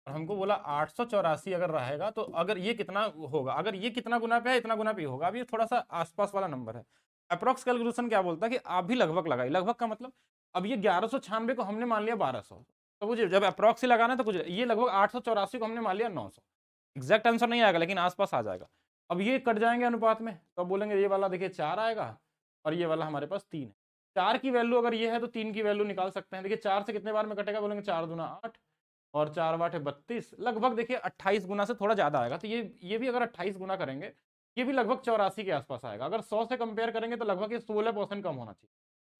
और हमको बोला 884 अगर रहेगा तो अगर ये कितना होगा, अगर ये कितना गुना पे है इतना गुना पे होगा। अब ये थोड़ा सा आसपास वाला नंबर है। अप्रोक्स कैलकुलेशन क्या बोलता है कि आप भी लगभग लगाइए, लगभग का मतलब अब ये 1196 को हमने मान लिया 1200, तो मुझे जब अप्रोक्स ही लगाना है तो कुछ, ये लगभग 884 को हमने मान लिया 900। एग्जैक्ट आंसर नहीं आएगा लेकिन आसपास आ जाएगा। अब ये कट जाएंगे अनुपात में, तो अब बोलेंगे ये वाला देखिए 4 आएगा, और ये वाला हमारे पास 3 है। 4 की वैल्यू अगर ये है तो 3 की वैल्यू निकाल सकते हैं। देखिए 4 से कितने बार में कटेगा, बोलेंगे 4 दूना 8, और 4 बाटे 32, लगभग देखिए 28 गुना से थोड़ा ज्यादा आएगा। तो ये भी अगर 28 गुना करेंगे, ये भी लगभग 84 के आसपास आएगा। अगर 100 से कंपेयर करेंगे तो लगभग ये 16% कम होना चाहिए,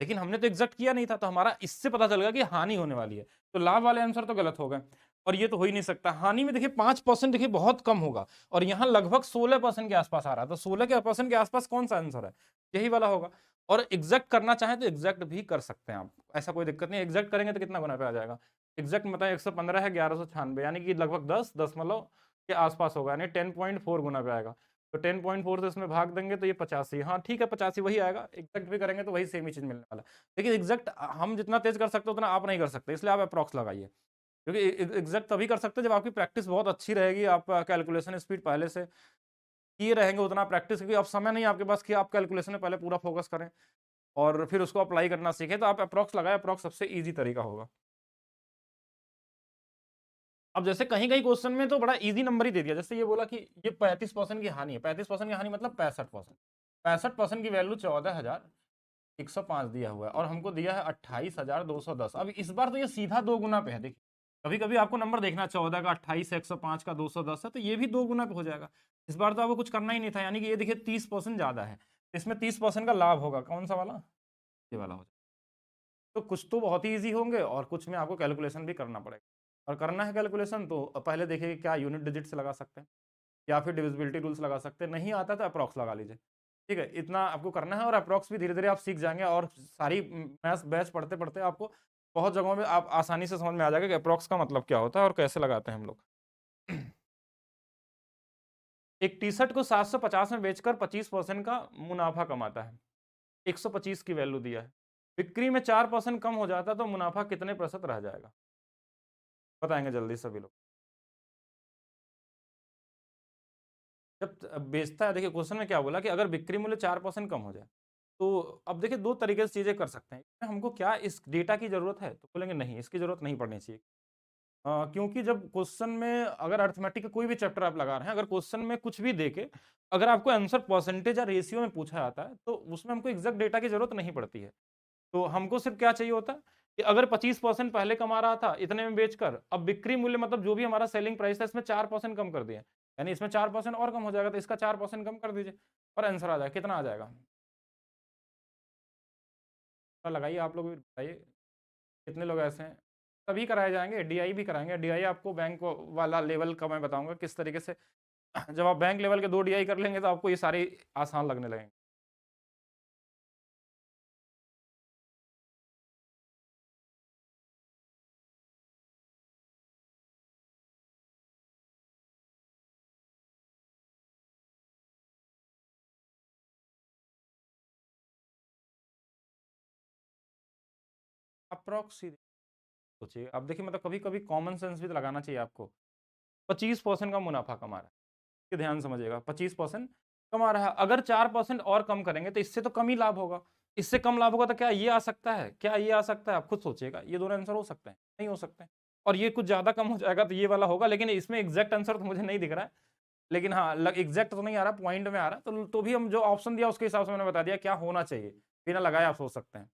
लेकिन हमने तो एग्जैक्ट किया नहीं था, तो हमारा इससे पता चल गया कि हानि होने वाली है। तो लाभ वाले आंसर तो गलत हो गए, और ये तो हो ही नहीं सकता। हानि में देखिए 5% देखिए बहुत कम होगा, और यहाँ लगभग 16% के आसपास आ रहा है, तो 16% के आसपास कौन सा आंसर है, यही वाला होगा। और एग्जैक्ट करना चाहे तो एग्जैक्ट भी कर सकते हैं आप, ऐसा कोई दिक्कत नहीं। एग्जैक्ट करेंगे तो कितना गुना पे आ जाएगा, एग्जैक्ट मतलब 115 है 1196, यानी कि लगभग 10 दशमलव के आसपास होगा, यानी 10.4 गुना पे आएगा। तो 10.4 से इसमें भाग देंगे तो ये 85, हाँ ठीक है 85 वही आएगा। एग्जैक्ट भी करेंगे तो वही सेम ही चीज मिलने वाला। लेकिन एग्जैक्ट हम जितना तेज कर सकते हैं उतना आप नहीं कर सकते, इसलिए आप अप्रॉक्स लगाइए, क्योंकि एग्जैक्ट तभी कर सकते हैं जब आपकी प्रैक्टिस बहुत अच्छी रहेगी, आप कैलकुलेशन स्पीड पहले से किए रहेंगे उतना प्रैक्टिस, क्योंकि अब समय नहीं आपके पास कि आप कैलकुलेशन में पहले पूरा फोकस करें और फिर उसको अप्लाई करना सीखें। तो आप अप्रॉक्स लगाए, अप्रॉक्स सबसे ईजी तरीका होगा। अब जैसे कहीं कहीं क्वेश्चन में तो बड़ा इजी नंबर ही दे दिया, जैसे ये बोला कि ये 35% की हानि है, 35% की हानि मतलब 65%, 65% की वैल्यू 14,105 दिया हुआ है, और हमको दिया है 28,210। अब इस बार तो ये सीधा 2 गुना पे है। देखिए कभी कभी आपको नंबर देखना, 14 का 28 है, 105 का 210 है, तो ये भी 2 गुना पे हो जाएगा। इस बार तो आपको कुछ करना ही नहीं था, यानी कि ये देखिए 30% ज्यादा है, इसमें 30% का लाभ होगा, कौन सा वाला, ये वाला हो जाएगा। तो कुछ तो बहुत ही ईजी होंगे और कुछ में आपको कैलकुलेशन भी करना पड़ेगा, और करना है कैलकुलेशन तो पहले देखिए कि क्या यूनिट डिजिट से लगा सकते हैं या फिर डिविजिबिलिटी रूल्स लगा सकते हैं, नहीं आता तो अप्रॉक्स लगा लीजिए। ठीक है, इतना आपको करना है और अप्रॉक्स भी धीरे-धीरे आप सीख जाएँगे और सारी मैथ्स बैच पढ़ते-पढ़ते आपको बहुत जगहों में आप आसानी से समझ में आ जाएगा कि अप्रॉक्स का मतलब क्या होता है और कैसे लगाते हैं हम लोग। एक टी-शर्ट को 750 में बेचकर 25% का मुनाफ़ा कमाता है। 125 की वैल्यू दिया है। बिक्री में 4% कम हो जाता है तो मुनाफ़ा कितने प्रतिशत रह जाएगा? बताएँगे जल्दी सभी लोग। जब बेचता है, देखिए क्वेश्चन में क्या बोला कि अगर बिक्री मूल्य 4% कम हो जाए, तो अब देखिए 2 तरीके से चीज़ें कर सकते हैं। इसमें हमको क्या इस डेटा की ज़रूरत है? तो बोलेंगे नहीं, इसकी ज़रूरत नहीं पड़नी चाहिए। क्योंकि जब क्वेश्चन में अगर अरिथमेटिक का कोई भी चैप्टर आप लगा रहे हैं, अगर क्वेश्चन में कुछ भी दे के अगर आपको आंसर परसेंटेज या रेशियो में पूछा जाता है, तो उसमें हमको एग्ज़ैक्ट डेटा की ज़रूरत नहीं पड़ती है। तो हमको सिर्फ क्या चाहिए होता है कि अगर 25% पहले कमा रहा था इतने में बेचकर, अब बिक्री मूल्य मतलब जो भी हमारा सेलिंग प्राइस था इसमें 4% कम कर दिया। यानी इसमें 4% और कम हो जाएगा, तो इसका 4% कम कर दीजिए और आंसर आ जाएगा। कितना आ जाएगा? तो लगाइए, आप लोग भी बताइए, कितने लोग ऐसे हैं? सभी कराए जाएँगे, डीआई भी कराएँगे। डीआई आपको बैंक वाला लेवल का मैं बताऊँगा किस तरीके से। जब आप बैंक लेवल के 2 डीआई कर लेंगे तो आपको ये सारे आसान लगने लगेंगे। अप्रॉक्स ही सोचिए। अब देखिए मतलब कभी-कभी कॉमन सेंस भी तो लगाना चाहिए आपको। 25% का मुनाफ़ा कमा रहा है। ये ध्यान समझिएगा, 25% कमा रहा है। अगर 4% और कम करेंगे तो इससे तो कम ही लाभ होगा। इससे कम लाभ होगा तो क्या ये आ सकता है? क्या ये आ सकता है? आप खुद सोचिएगा। ये दोनों आंसर हो सकते हैं? नहीं हो सकते हैं। और ये कुछ ज़्यादा कम हो जाएगा तो ये वाला होगा, लेकिन इसमें एग्ज़ैक्ट आंसर तो मुझे नहीं दिख रहा है। लेकिन हाँ, एग्ज़ैक्ट तो नहीं आ रहा, पॉइंट में आ रहा है। तो भी हम जो ऑप्शन दिया उसके हिसाब से मैंने बता दिया क्या होना चाहिए। बिना लगाए आप सोच सकते हैं।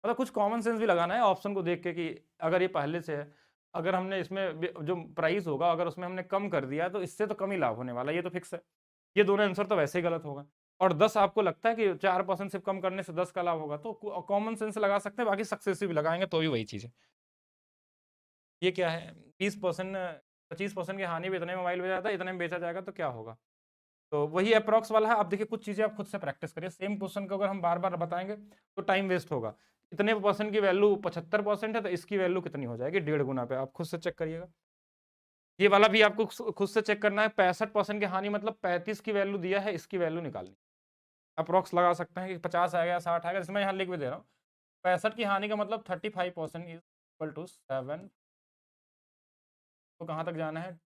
मतलब कुछ कॉमन सेंस भी लगाना है ऑप्शन को देख के कि अगर ये पहले से है, अगर हमने इसमें जो प्राइस होगा अगर उसमें हमने कम कर दिया तो इससे तो कम ही लाभ होने वाला है, ये तो फिक्स है। ये दोनों आंसर तो वैसे ही गलत होगा। और 10 आपको लगता है कि 4% सिर्फ कम करने से 10 का लाभ होगा, तो कॉमन सेंस लगा सकते हैं, बाकी सक्सेसिव लगाएंगे तो भी वही चीज़ है। ये क्या है? 20% 25% की हानि भी इतने में मोबाइल बेचा जाता है, इतने में बेचा जाएगा तो क्या होगा? तो वही अप्रॉक्स वाला है। आप देखिए कुछ चीज़ें आप खुद से प्रैक्टिस करिए। सेम क्वेश्चन को अगर हम बार-बार बताएँगे तो टाइम वेस्ट होगा। इतने परसेंट की वैल्यू 75% है तो इसकी वैल्यू कितनी हो जाएगी? 1.5 गुना पे। आप खुद से चेक करिएगा। ये वाला भी आपको खुद से चेक करना है। 65% की हानि मतलब 35 की वैल्यू दिया है, इसकी वैल्यू निकालनी। अप्रॉक्स लगा सकते हैं कि 50 आएगा या 60 आएगा। जैसे मैं यहाँ लिख भी दे रहा हूँ। 65 की हानि का मतलब 35% इज़ इक्वल टू 7। तो कहाँ तक जाना है?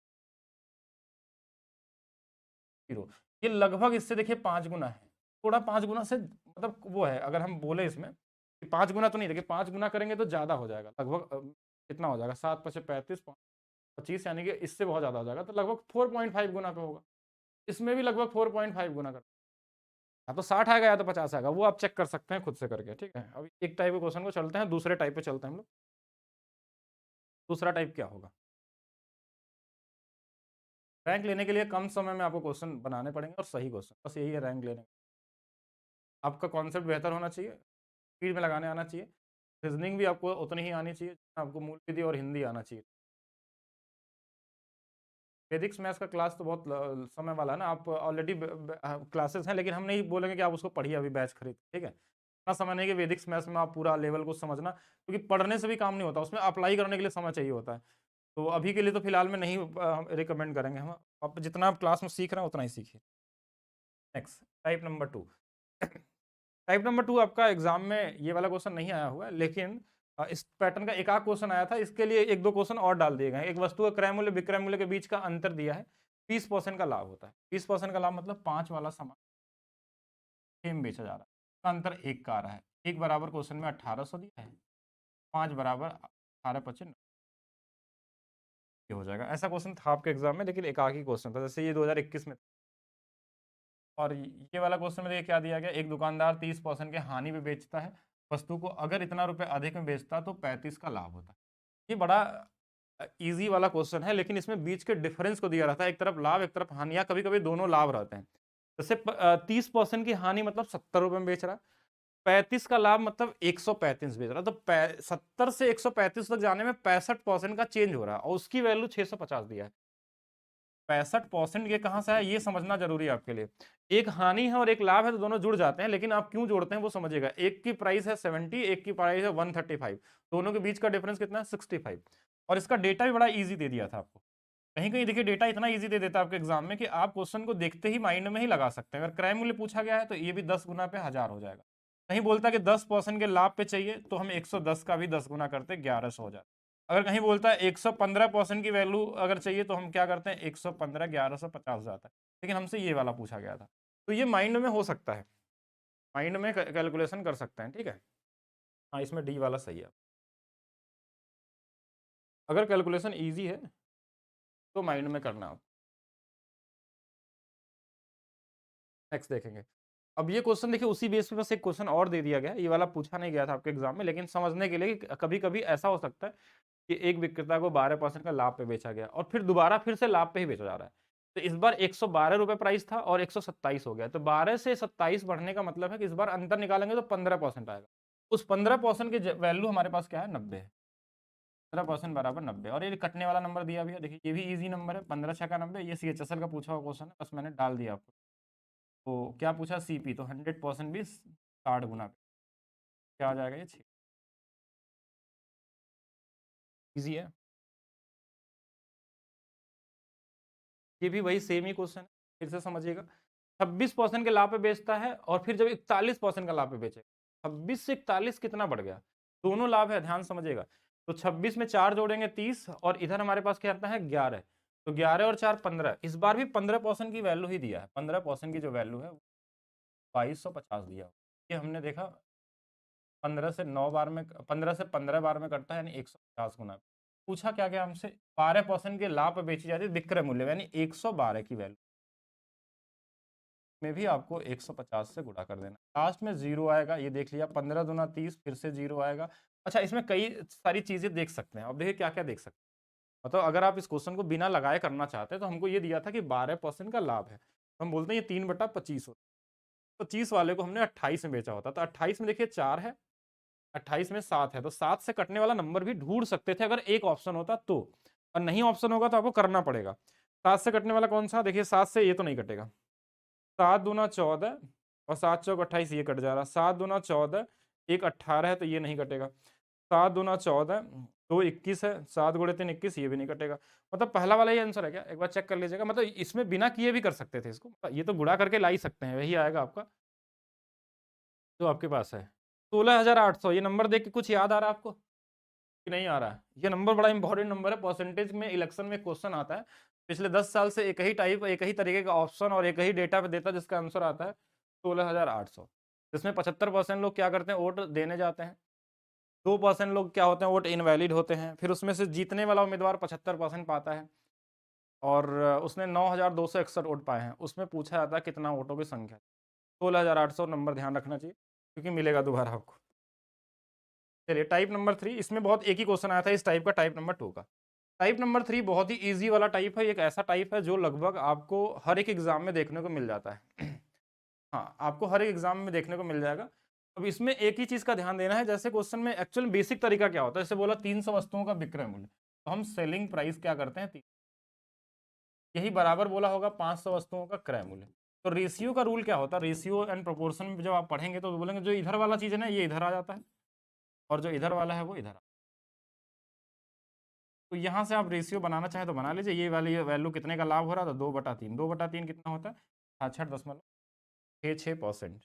0। ये लगभग इससे देखिए 5 गुना है। थोड़ा 5 गुना से मतलब वो है, अगर हम बोले इसमें कि 5 गुना तो नहीं, देखिए 5 गुना करेंगे तो ज़्यादा हो जाएगा। लगभग कितना हो जाएगा? 7 पचे 35, 25 यानी कि इससे बहुत ज़्यादा हो जाएगा, तो लगभग 4.5 गुना पे होगा। इसमें भी लगभग 4.5 गुना कर, या तो 60 आएगा या तो 50 आएगा, वो आप चेक कर सकते हैं खुद से करके, ठीक है? अभी एक टाइप के क्वेश्चन को चलते हैं, दूसरे टाइप पे चलते हैं हम लोग। दूसरा टाइप क्या होगा? रैंक लेने के लिए कम समय में आपको क्वेश्चन बनाने पड़ेंगे और सही क्वेश्चन, बस यही है रैंक लेने का। आपका कॉन्सेप्ट बेहतर होना चाहिए, स्पीड में लगाने आना चाहिए, रीज़निंग भी आपको उतनी ही आनी चाहिए, जितना आपको मूल विधि और हिंदी आना चाहिए। वैदिक मैथ्स का क्लास तो बहुत समय वाला है ना, आप ऑलरेडी क्लासेस हैं, लेकिन हम नहीं बोलेंगे कि आप उसको पढ़िए अभी बैच खरीद, ठीक है? इतना समय नहीं कि वैदिक मैथ्स में आप पूरा लेवल को समझना, क्योंकि पढ़ने से भी काम नहीं होता, उसमें अप्लाई करने के लिए समय चाहिए होता है। तो अभी के लिए तो फिलहाल में नहीं रिकमेंड करेंगे हम। आप जितना आप क्लास में सीख रहे हैं उतना ही सीखिए। Next type number 2। Type number 2 आपका एग्जाम में ये वाला क्वेश्चन नहीं आया हुआ है, लेकिन इस पैटर्न का एक आध क्वेश्चन आया था, इसके लिए एक दो क्वेश्चन और डाल दिए गए हैं। एक वस्तु का क्रय मूल्य विक्रय मूल्य के बीच का अंतर दिया है, 20% का लाभ होता है। 20% का लाभ मतलब 5 वाला सामान सेम बेचा जा रहा है, इसका अंतर 1 का आ रहा है। 1 बराबर क्वेश्चन में 1800 दिया है, 5 बराबर 18 पचे 90 हो जाएगा। ऐसा क्वेश्चन था आपके एग्जाम में, लेकिन एक आध ही क्वेश्चन था, जैसे ये 2021 में। और ये वाला क्वेश्चन में देखिए क्या दिया गया, एक दुकानदार 30% के हानि में बेचता है वस्तु को, अगर इतना रुपए अधिक में बेचता तो 35 का लाभ होता। ये बड़ा इजी वाला क्वेश्चन है, लेकिन इसमें बीच के डिफरेंस को दिया रहता है, एक तरफ लाभ एक तरफ हानि, या कभी कभी दोनों लाभ रहते हैं। जैसे 30% की हानि मतलब 70 रुपए में बेच रहा है, 35 का लाभ मतलब 135 बेच रहा है, तो 70 से 135 तक जाने में 65% का चेंज हो रहा है और उसकी वैल्यू 650 दिया है। 65% ये कहाँ से आया, ये समझना जरूरी है आपके लिए। एक हानि है और एक लाभ है, तो दोनों जुड़ जाते हैं, लेकिन आप क्यों जोड़ते हैं वो समझिएगा। एक की प्राइस है 70, एक की प्राइस है 135, दोनों के बीच का डिफरेंस कितना है 65। और इसका डेटा भी बड़ा ईजी दे दिया था आपको। कहीं कहीं देखिए डेटा इतना ईजी दे देता है आपके एग्जाम में कि आप क्वेश्चन को देखते ही माइंड में ही लगा सकते हैं। अगर क्रय मूल्य पूछा गया है तो ये भी 10 गुना पे 1000 हो जाएगा। कहीं बोलता है कि 10% के लाभ पे चाहिए तो हम 110 का भी 10 गुना करते 1100 हो जाता है। अगर कहीं बोलता है 115% की वैल्यू अगर चाहिए तो हम क्या करते हैं 115 1150 जाता है। लेकिन हमसे ये वाला पूछा गया था, तो ये माइंड में हो सकता है, माइंड में कैलकुलेशन कर सकते हैं, ठीक है। हाँ, इसमें डी वाला सही है। अगर कैलकुलेशन ईजी है तो माइंड में करना आप। नेक्स्ट देखेंगे। अब ये क्वेश्चन देखिए उसी बेस पे बस एक क्वेश्चन और दे दिया गया है, ये वाला पूछा नहीं गया था आपके एग्जाम में, लेकिन समझने के लिए कि कभी कभी ऐसा हो सकता है कि एक विक्रेता को 12% का लाभ पे बेचा गया और फिर दोबारा फिर से लाभ पे ही बेचा जा रहा है। तो इस बार 112 रुपए प्राइस था और 127 हो गया, तो 12 से 27 बढ़ने का मतलब है कि इस बार अंतर निकालेंगे तो 15% आएगा। उस 15% की वैल्यू हमारे पास क्या है 90 है। 15% बराबर 90, और ये कटने वाला नंबर दिया भी है, देखिए ये भी इजी नंबर है, 15 छः का 90। ये CHSL का पूछा हुआ क्वेश्चन है, बस मैंने डाल दिया आपको। तो क्या पूछा CP, तो 100% भी 60 गुना पे क्या आ जाएगा, ये 6। इजी है। ये भी वही सेम ही क्वेश्चन है, फिर से समझिएगा। 26% के लाभ पे बेचता है और फिर जब 41% का लाभ पे बेचे, 26 से 41 कितना बढ़ गया, दोनों लाभ है, ध्यान समझिएगा। तो 26 में 4 जोड़ेंगे 30, और इधर हमारे पास क्या आता है 11, तो 11 और 4 15। इस बार भी 15% की वैल्यू ही दिया है, 15% की जो वैल्यू है 2250 दिया। ये हमने देखा 15 से 9 बार में, 15 से 15 बार में करता है, यानी 150 गुना। पूछा क्या गया हमसे, 12% के लाभ पे बेची जाती है विक्रय मूल्य, यानी 112 की वैल्यू में भी आपको 150 से गुणा कर देना, लास्ट में जीरो आएगा। ये देख लिया, 15 दूना 30, फिर से जीरो आएगा। अच्छा, इसमें कई सारी चीजें देख सकते हैं, अब देखिए क्या क्या देख सकते हैं। मतलब अगर आप इस क्वेश्चन को बिना लगाए करना चाहते हैं तो हमको ये दिया था कि 12% का लाभ है, तो हम बोलते हैं ये 3/25 होता है। 25 वाले को हमने 28 में बेचा होता, तो 28 में देखिए 4 है, 28 में 7 है, तो 7 से कटने वाला नंबर भी ढूंढ सकते थे अगर एक ऑप्शन होता तो, और नहीं ऑप्शन होगा तो आपको करना पड़ेगा। 7 से कटने वाला कौन सा, देखिए 7 से ये तो नहीं कटेगा, 7 दूना 14 और 7 चौक 28, ये कट जा रहा। 7 दूना 14, एक 18 है तो ये नहीं कटेगा। 7 दूना 14, 2 21 है, 7 गुणे 3 21, ये भी नहीं कटेगा। मतलब पहला वाला ही आंसर है क्या, एक बार चेक कर लीजिएगा। मतलब इसमें बिना किए भी कर सकते थे इसको, ये तो गुणा करके ला ही सकते हैं, वही आएगा आपका जो आपके पास है 16,800। ये नंबर देख के कुछ याद आ रहा है आपको कि नहीं आ रहा है? ये नंबर बड़ा इंपॉर्टेंट नंबर है, परसेंटेज में इलेक्शन में क्वेश्चन आता है। पिछले 10 साल से एक ही टाइप, एक ही तरीके का ऑप्शन और एक ही डेटा पे देता है, जिसका आंसर आता है 16,800। जिसमें 75% लोग क्या करते हैं, वोट देने जाते हैं। 2% लोग क्या होते हैं, वोट इनवैलिड होते हैं। फिर उसमें से जीतने वाला उम्मीदवार 75% पाता है, और उसने 9,261 वोट पाए हैं। उसमें पूछा जाता है कितना वोटों की संख्या। 16,800 नंबर ध्यान रखना चाहिए, क्योंकि मिलेगा दोबारा आपको। चलिए टाइप नंबर 3, इसमें बहुत एक ही क्वेश्चन आया था इस टाइप का, टाइप नंबर 2 का। टाइप नंबर 3 बहुत ही इजी वाला टाइप है, एक ऐसा टाइप है जो लगभग आपको हर एक एग्जाम में देखने को मिल जाता है। हाँ, आपको हर एक एग्जाम में देखने को मिल जाएगा। अब इसमें एक ही चीज का ध्यान देना है, जैसे क्वेश्चन में एक्चुअल बेसिक तरीका क्या होता है, जैसे बोला 300 वस्तुओं का विक्रय मूल्य, तो हम सेलिंग प्राइस क्या करते हैं, यही बराबर बोला होगा 500 वस्तुओं का क्रय मूल्य। तो रेशियो का रूल क्या होता है, रेशियो एंड प्रोपोर्शन में जब आप पढ़ेंगे तो बोलेंगे जो इधर वाला चीज है ना ये इधर आ जाता है, और जो इधर वाला है वो इधर। तो यहाँ से आप रेशियो बनाना चाहे तो बना लीजिए, ये वाली वैल्यू कितने का लाभ हो रहा था, 2/3। 2/3 कितना होता है, 66.66%।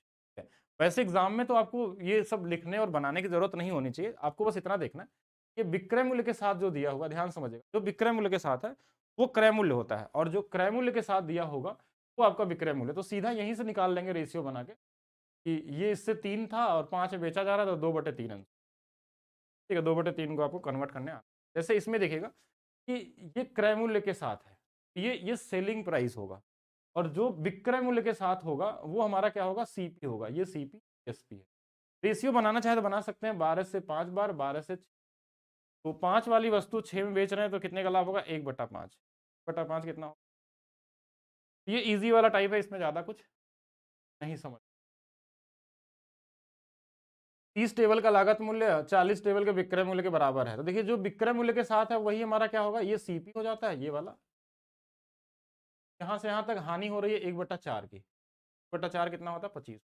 वैसे एग्जाम में तो आपको ये सब लिखने और बनाने की जरूरत नहीं होनी चाहिए, आपको बस इतना देखना है कि विक्रय मूल्य के साथ जो दिया होगा, ध्यान समझिएगा, जो विक्रय मूल्य के साथ है वो क्रय मूल्य होता है, और जो क्रय मूल्य के साथ दिया होगा वो आपका विक्रय मूल्य। तो सीधा यहीं से निकाल लेंगे रेशियो बना के कि ये इससे 3 था और 5 में बेचा जा रहा था, 2/3 अंक। ठीक है, 2/3 को आपको कन्वर्ट करने आ, जैसे इसमें देखिएगा कि ये क्रय मूल्य के साथ है, ये सेलिंग प्राइस होगा, और जो विक्रय मूल्य के साथ होगा वो हमारा क्या होगा, सीपी होगा। ये सीपी एसपी है। रेशियो बनाना चाहे तो बना सकते हैं, 12 से 5 बार, 12 से 6। तो 5 वाली वस्तु 6 में बेच रहे हैं तो कितने का लाभ होगा, 1/5। 1/5 कितना होगा। ये इजी वाला टाइप है, इसमें ज्यादा कुछ नहीं समझ। 30 टेबल का लागत मूल्य 40 टेबल के विक्रय मूल्य के बराबर है, तो देखिए जो विक्रय मूल्य के साथ है वही हमारा क्या होगा, ये सीपी हो जाता है, ये वाला। यहाँ से यहाँ तक हानि हो रही है 1/4 की, 1/4 कितना होता है 25,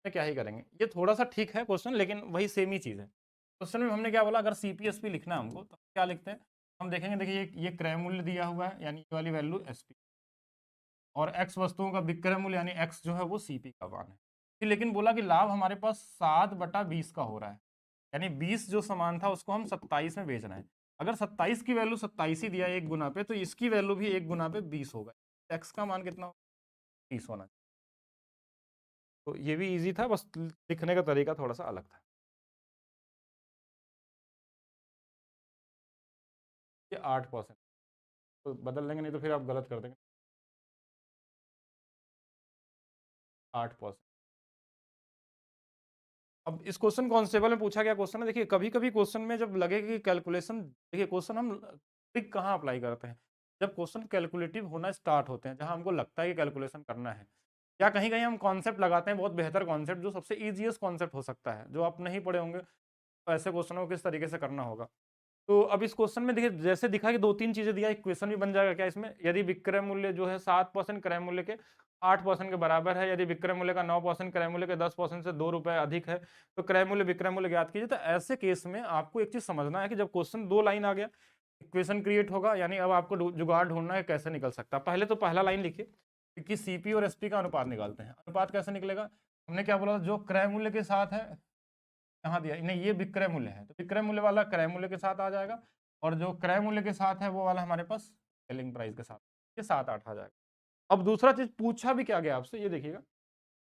क्या ही करेंगे। ये थोड़ा सा ठीक है क्वेश्चन, लेकिन वही सेम ही चीज़ है। क्वेश्चन में हमने क्या बोला, अगर सीपीएसपी लिखना है हमको तो क्या लिखते हैं, हम देखेंगे, देखिए ये क्रय मूल्य दिया हुआ है, यानी ये वाली वैल्यू एसपी, और एक्स वस्तुओं का विक्रय मूल्य यानी एक्स जो है वो सीपी का मान है। फिर लेकिन बोला कि लाभ हमारे पास 7/20 का हो रहा है, यानी 20 जो सामान था उसको हम 27 में बेच रहे हैं। अगर 27 की वैल्यू 27 ही दिया है 1 गुना पे, तो इसकी वैल्यू भी 1 गुना पे 20 होगा। एक्स का मान कितना होगा, 30 होना चाहिए। तो ये भी इजी था, बस लिखने का तरीका थोड़ा सा अलग था। ये 8%, तो बदल देंगे, नहीं तो फिर आप गलत कर देंगे। 8%। अब इस क्वेश्चन कॉन्स्टेबल में पूछा गया क्वेश्चन है, देखिए कभी कभी क्वेश्चन में जब लगे कि कैलकुलेशन, देखिए क्वेश्चन हम ट्रिक कहाँ अप्लाई करते हैं, जब क्वेश्चन कैलकुलेटिव होना स्टार्ट होते हैं, जहाँ हमको लगता है कि कैलकुलेशन करना है, या कहीं कहीं हम कॉन्सेप्ट लगाते हैं बहुत बेहतर कॉन्सेप्ट, जो सबसे ईजीएस्ट कॉन्सेप्ट हो सकता है, जो आप नहीं पढ़े होंगे, तो ऐसे क्वेश्चनों को किस तरीके से करना होगा। तो अब इस क्वेश्चन में देखिए जैसे दिखा कि 2-3 चीजें दिया, इक्वेशन भी बन जाएगा क्या इसमें, यदि विक्रय मूल्य जो है 7% क्रय मूल्य के 8% के बराबर है, यदि विक्रय मूल्य का 9% क्रय मूल्य के 10% से 2 रुपए अधिक है, तो क्रय मूल्य विक्रय मूल्य ज्ञात कीजिए। तो ऐसे केस में आपको एक चीज समझना है कि जब क्वेश्चन 2 लाइन आ गया, इक्वेशन क्रिएट होगा, यानी अब आपको जुगाड़ ढूंढना है कैसे निकल सकता है। पहले तो पहला लाइन लिखिए कि सीपी और एसपी का अनुपात निकालते हैं। अनुपात कैसे निकलेगा, हमने क्या बोला, जो क्रय मूल्य के साथ है, यहाँ दिया नहीं, ये विक्रय मूल्य है, तो विक्रय मूल्य वाला क्रय मूल्य के साथ आ जाएगा, और जो क्रय मूल्य के साथ है वो वाला हमारे पास सेलिंग प्राइस के साथ, ये 7-8 आ जाएगा। अब दूसरा चीज पूछा भी क्या गया आपसे, ये देखिएगा,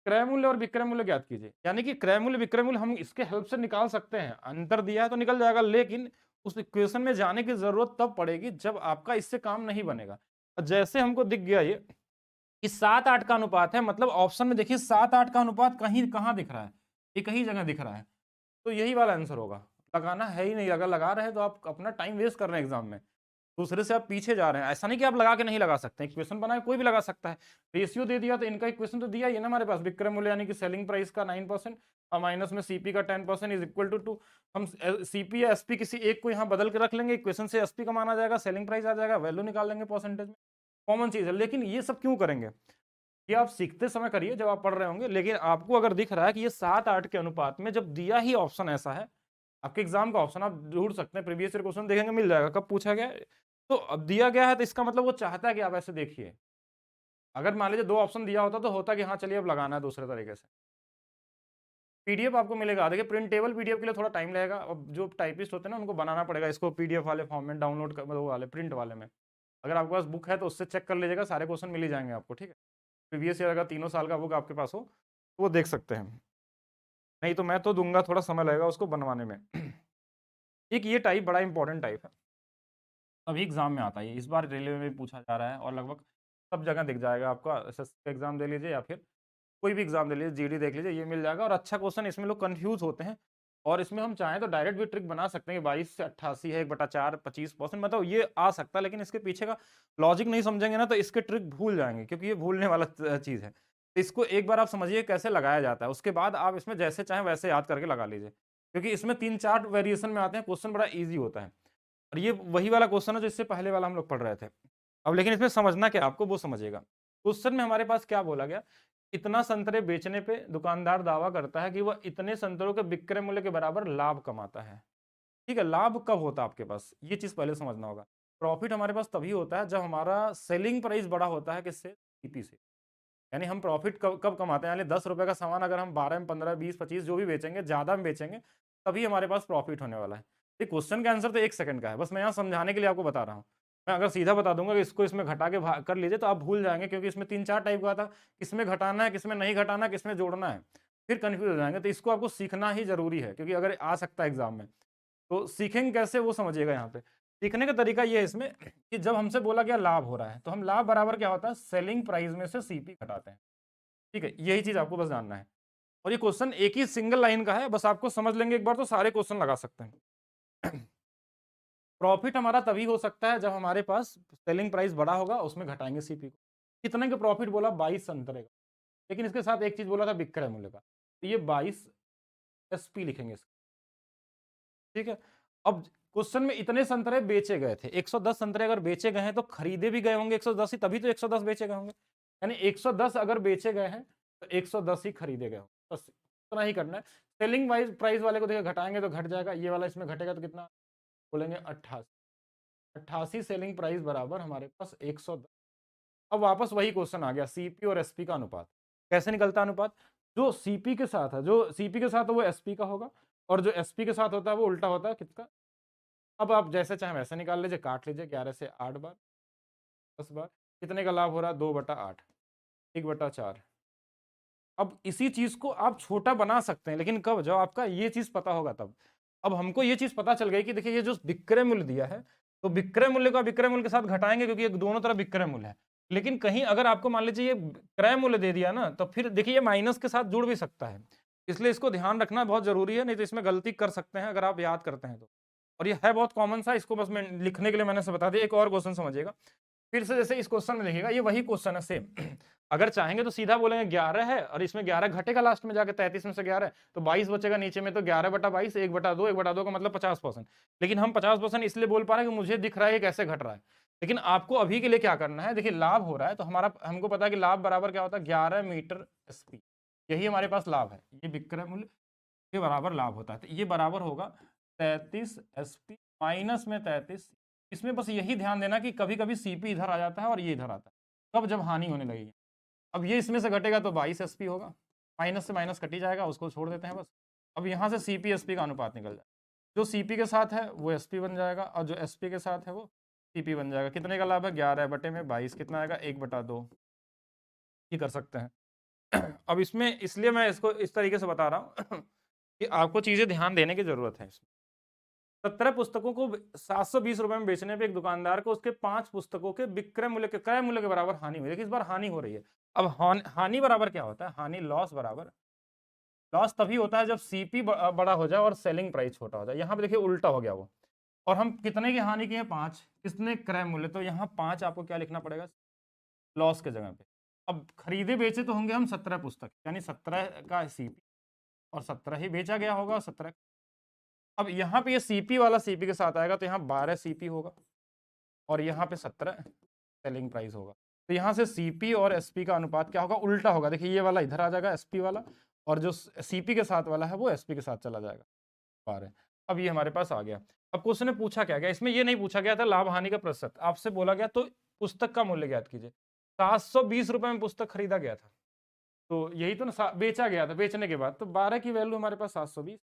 क्रय मूल्य और विक्रय मूल्य ज्ञात कीजिए, यानी कि क्रय मूल्य विक्रय मूल्य हम इसके हेल्प से निकाल सकते हैं, अंतर दिया है तो निकल जाएगा, लेकिन उस इक्वेशन में जाने की जरूरत तब पड़ेगी जब आपका इससे काम नहीं बनेगा। जैसे हमको दिख गया ये कि 7-8 का अनुपात है, मतलब ऑप्शन में देखिए 7-8 का अनुपात कहीं कहाँ दिख रहा है, ये कहीं जगह दिख रहा है, तो यही वाला आंसर होगा। लगाना है ही नहीं, अगर लगा रहे हैं तो आप अपना टाइम वेस्ट कर रहे हैं एग्जाम में, दूसरे से आप पीछे जा रहे हैं। ऐसा नहीं कि आप लगा के नहीं लगा सकते, इक्वेशन बनाए कोई भी लगा सकता है। रेशियो दे दिया तो इनका इक्वेशन तो दिया ही है ना हमारे पास, विक्रय मूल्य यानी कि सेलिंग प्राइस का 9% और माइनस में सीपी का 10% इज इक्वल टू 2। हम सीपी या एसपी किसी एक को यहाँ बदल के रख लेंगे, इक्वेशन से एसपी का मान आ जाएगा, सेलिंग प्राइस आ जाएगा, वैल्यू निकाल लेंगे परसेंटेज में, कॉमन चीज है। लेकिन ये सब क्यों करेंगे, ये आप सीखते समय करिए जब आप पढ़ रहे होंगे। लेकिन आपको अगर दिख रहा है कि ये 7-8 के अनुपात में, जब दिया ही ऑप्शन ऐसा है, आपके एग्जाम का ऑप्शन आप ढूंढ सकते हैं, प्रीवियस ईयर क्वेश्चन देखेंगे मिल जाएगा कब पूछा गया है। तो अब दिया गया है तो इसका मतलब वो चाहता है कि आप ऐसे देखिए। अगर मान लीजिए 2 ऑप्शन दिया होता तो होता कि हाँ चलिए अब लगाना है दूसरे तरीके से। पीडीएफ आपको मिलेगा, देखिए प्रिंटेबल पीडीएफ के लिए थोड़ा टाइम लगेगा, अब जो टाइपिस्ट होते हैं ना उनको बनाना पड़ेगा इसको पीडीएफ वाले फॉर्म में, डाउनलोड वो वाले प्रिंट वाले में। अगर आपके पास बुक है तो उससे चेक कर लीजिएगा, सारे क्वेश्चन मिल ही जाएंगे आपको, ठीक है। प्रीवियस ईयर अगर 3 साल का बुक आपके पास हो तो वो देख सकते हैं, नहीं तो मैं तो दूंगा, थोड़ा समय लगेगा उसको बनवाने में। एक ये टाइप बड़ा इंपॉर्टेंट टाइप है, अभी एग्जाम में आता है, इस बार रेलवे में भी पूछा जा रहा है, और लगभग सब जगह दिख जाएगा आपका। एसएससी का एग्जाम दे लीजिए या फिर कोई भी एग्जाम दे लीजिए, जीडी देख लीजिए, ये मिल जाएगा। और अच्छा क्वेश्चन, इसमें लोग कंफ्यूज होते हैं, और इसमें हम चाहें तो डायरेक्ट भी ट्रिक बना सकते हैं कि 22 से 88 है 1/4 25%, मतलब ये आ सकता है, लेकिन इसके पीछे का लॉजिक नहीं समझेंगे ना तो इसके ट्रिक भूल जाएंगे, क्योंकि ये भूलने वाला चीज़ है। तो इसको एक बार आप समझिए कैसे लगाया जाता है, उसके बाद आप इसमें जैसे चाहें वैसे याद करके लगा लीजिए, क्योंकि इसमें 3-4 वेरिएशन में आते हैं, क्वेश्चन बड़ा ईजी होता है। और ये वही वाला क्वेश्चन है जो इससे पहले वाला हम लोग पढ़ रहे थे। अब लेकिन इसमें समझना क्या आपको, वो समझिएगा। क्वेश्चन में हमारे पास क्या बोला गया, इतना संतरे बेचने पे दुकानदार दावा करता है कि वह इतने संतरों के विक्रय मूल्य के बराबर लाभ कमाता है। ठीक है, लाभ कब होता है आपके पास, ये चीज पहले समझना होगा। प्रॉफिट हमारे पास तभी होता है जब हमारा सेलिंग प्राइस बड़ा होता है किससे, सीपी से। यानी हम प्रॉफिट कब कब कमाते हैं, यानी 10 रुपए का सामान अगर हम 12 में 15 20 25 जो भी बेचेंगे, ज्यादा में बेचेंगे, तभी हमारे पास प्रॉफिट होने वाला है। ये क्वेश्चन का आंसर तो 1 सेकंड का है, बस मैं यहाँ समझाने के लिए आपको बता रहा हूँ। मैं अगर सीधा बता दूंगा कि इसको इसमें घटा के कर लीजिए तो आप भूल जाएंगे, क्योंकि इसमें 3-4 टाइप का था, किसमें घटाना है, किसमें नहीं घटाना है, किसमें जोड़ना है, फिर कंफ्यूज हो जाएंगे। तो इसको आपको सीखना ही जरूरी है, क्योंकि अगर आ सकता है एग्जाम में, तो सीखेंगे कैसे वो समझिएगा। यहाँ पे सीखने का तरीका ये है इसमें कि जब हमसे बोला गया लाभ हो रहा है, तो हम लाभ बराबर क्या होता है, सेलिंग प्राइस में से सीपी घटाते हैं। ठीक है, यही चीज आपको बस जानना है। और ये क्वेश्चन एक ही सिंगल लाइन का है, बस आपको समझ लेंगे एक बार तो सारे क्वेश्चन लगा सकते हैं। प्रॉफिट हमारा तभी हो सकता है जब हमारे पास सेलिंग प्राइस बड़ा होगा, उसमें घटाएंगे सीपी को। कितने का प्रॉफिट बोला, 22 संतरे का, लेकिन इसके साथ एक चीज बोला था विक्रय मूल्य का, तो ये 22 एसपी लिखेंगे इसका। ठीक है, अब क्वेश्चन में इतने संतरे बेचे गए थे, 110 संतरे अगर बेचे गए हैं तो खरीदे भी गए होंगे 110 ही, तभी तो 110 बेचे गए होंगे। यानी 110 अगर बेचे गए हैं तो 110 ही खरीदे गए होंगे, बस इतना ही करना है। सेलिंग वाइज प्राइस वाले को देखिए घटाएंगे तो घट जाएगा, ये वाला इसमें घटेगा तो कितना बोलेंगे 88। 88 सेलिंग प्राइस बराबर हमारे पास 110। अब वापस वही क्वेश्चन आ गया, सीपी और एसपी का अनुपात कैसे निकलता है अनुपात। जो सीपी के साथ है, जो सीपी के साथ है वो एसपी का होगा, और जो एसपी के साथ होता है वो उल्टा होता है किसका। अब आप जैसे चाहे वैसे निकाल लीजिए, काट लीजिए 11 से 8 बार 10 बार, कितने का लाभ हो रहा है 2/8 1/4। अब इसी चीज को आप छोटा बना सकते हैं, लेकिन कब, जब आपका ये चीज पता होगा तब। अब हमको ये चीज पता चल गई कि देखिए ये जो विक्रय मूल्य दिया है, तो विक्रय मूल्य का विक्रय मूल्य के साथ घटाएंगे क्योंकि ये दोनों तरफ विक्रय मूल्य है। लेकिन कहीं अगर आपको मान लीजिए ये क्रय मूल्य दे दिया ना, तो फिर देखिए ये माइनस के साथ जुड़ भी सकता है, इसलिए इसको ध्यान रखना बहुत जरूरी है, नहीं तो इसमें गलती कर सकते हैं अगर आप याद करते हैं तो। और ये है बहुत कॉमन सा, इसको बस मैं लिखने के लिए मैंने से बता दिया। एक और क्वेश्चन समझिएगा फिर से, जैसे इस क्वेश्चन में देखिएगा, ये वही क्वेश्चन है सेम। अगर चाहेंगे तो सीधा बोलेंगे 11 है और इसमें 11 घटेगा लास्ट में जाके, 33 में से 11 तो 22 बचेगा नीचे में, तो 11/22 1/2 1/2 का मतलब 50%। लेकिन हम 50% इसलिए बोल पा रहे हैं कि मुझे दिख रहा है कैसे घट रहा है। लेकिन आपको अभी के लिए क्या करना है, देखिए लाभ हो रहा है तो हमारा, हमको पता है कि लाभ बराबर क्या होता है 11 मीटर एसपी, यही हमारे पास लाभ है, ये विक्रय मूल्य के बराबर लाभ होता है। तो ये बराबर होगा 33 एसपी माइनस में 33। इसमें बस यही ध्यान देना कि कभी कभी सीपी इधर आ जाता है और ये इधर आता है, कब, जब हानि होने लगेगी। अब ये इसमें से घटेगा तो 22 एसपी होगा, माइनस से माइनस कट ही जाएगा, उसको छोड़ देते हैं बस। अब यहाँ से सीपी एसपी का अनुपात निकल जाए, जो सीपी के साथ है वो एसपी बन जाएगा और जो एसपी के साथ है वो सीपी बन जाएगा। कितने का लाभ है 11/22, कितना आएगा 1/2, ये कर सकते हैं। अब इसमें इसलिए मैं इसको इस तरीके से बता रहा हूँ कि आपको चीजें ध्यान देने की जरूरत है। इसमें 17 पुस्तकों को 720 रुपए में बेचने पे एक दुकानदार को उसके 5 पुस्तकों के विक्रय मूल्य के क्रय मूल्य के बराबर हानि हुई है। इस बार हानि हो रही है। अब हानि बराबर क्या होता है, हानि लॉस बराबर, लॉस तभी होता है जब सीपी बड़ा हो जाए और सेलिंग प्राइस छोटा हो जाए। यहाँ पे देखिए उल्टा हो गया वो, और हम कितने की हानि की है 5, कितने क्रय मूल्य, तो यहाँ 5 आपको क्या लिखना पड़ेगा लॉस के जगह पे। अब खरीदे बेचे तो होंगे हम 17 पुस्तक, यानी 17 का सीपी और 17 ही बेचा गया होगा, 17। अब यहाँ पे ये सीपी वाला सीपी के साथ आएगा तो यहाँ 12 सीपी होगा और यहाँ पे 17 सेलिंग प्राइस होगा। तो यहाँ से सीपी और एसपी का अनुपात क्या होगा, उल्टा होगा। देखिए ये वाला इधर आ जाएगा एसपी वाला, और जो सीपी के साथ वाला है वो एसपी के साथ चला जाएगा 12। अब ये हमारे पास आ गया। अब क्वेश्चन में पूछा क्या गया, इसमें ये नहीं पूछा गया था लाभ हानि का प्रतिशत, आपसे बोला गया तो पुस्तक का मूल्य ज्ञात कीजिए। 720 रुपए में पुस्तक खरीदा गया था, तो यही तो ना बेचा गया था, बेचने के बाद तो 12 की वैल्यू हमारे पास 720।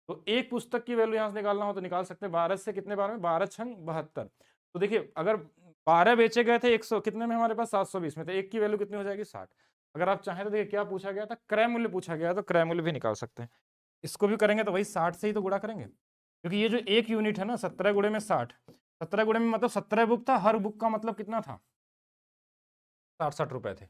तो एक पुस्तक की वैल्यू यहाँ से निकालना हो तो निकाल सकते हैं, 12 से कितने बार में, 12 छंग 72। तो देखिए अगर 12 बेचे गए थे 100 कितने में, हमारे पास 720 में, तो एक की वैल्यू कितनी हो जाएगी 60। अगर आप चाहें तो देखिए क्या पूछा गया था, क्रय मूल्य पूछा गया, तो क्रय मूल्य भी निकाल सकते हैं। इसको भी करेंगे तो वही 60 से ही तो गुणा करेंगे, क्योंकि ये जो एक यूनिट है ना 17 गुणे में 60, 17 गुणे में मतलब 17 बुक था, हर बुक का मतलब कितना था 60 रुपए थे।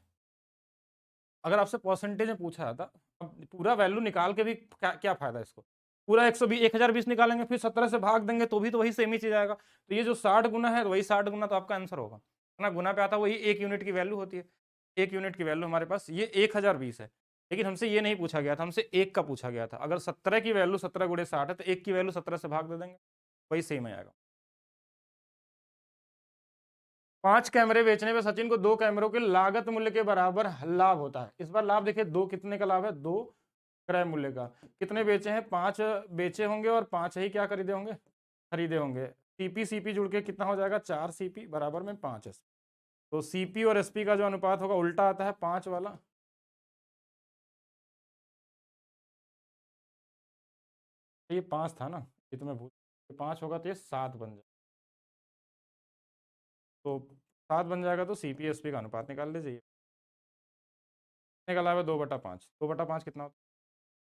अगर आपसे परसेंटेज में पूछा जाता, अब पूरा वैल्यू निकाल के भी क्या फायदा इसको, पूरा 120 1020 निकालेंगे फिर 17 से भाग देंगे तो भी तो वही सेम ही चीज आएगा। तो ये जो 60 गुना है वही 60 गुना तो आपका आंसर होगा ना, गुना पे आता वही एक यूनिट की वैल्यू होती है। एक यूनिट की वैल्यू हमारे पास ये 1020 है, लेकिन हमसे ये नहीं पूछा गया था, हमसे एक का पूछा गया था। अगर 17 की वैल्यू 17 गुणे 60 है तो एक की वैल्यू 17 से भाग दे देंगे, वही सेम आएगा। 5 कैमरे बेचने पे सचिन को 2 कैमरों के लागत मूल्य के बराबर लाभ होता है। इस बार लाभ देखिए 2 कितने का लाभ है, 2 क्रय मूल्य का। कितने बेचे हैं 5 बेचे होंगे और 5 ही क्या खरीदे होंगे, खरीदे होंगे। सीपी सीपी जुड़ के कितना हो जाएगा 4 सीपी बराबर में 5 एसपी। तो सीपी और एसपी का जो अनुपात होगा उल्टा आता है 5 वाला। ये 5 था ना, ये तो मैं भूल, 5 होगा तो ये 7 बन जाएगा। तो 7 बन जाएगा तो सीपी एसपी का अनुपात निकाल लीजिए। कितने का लाभ है 2/5, 2/5 कितना होता है,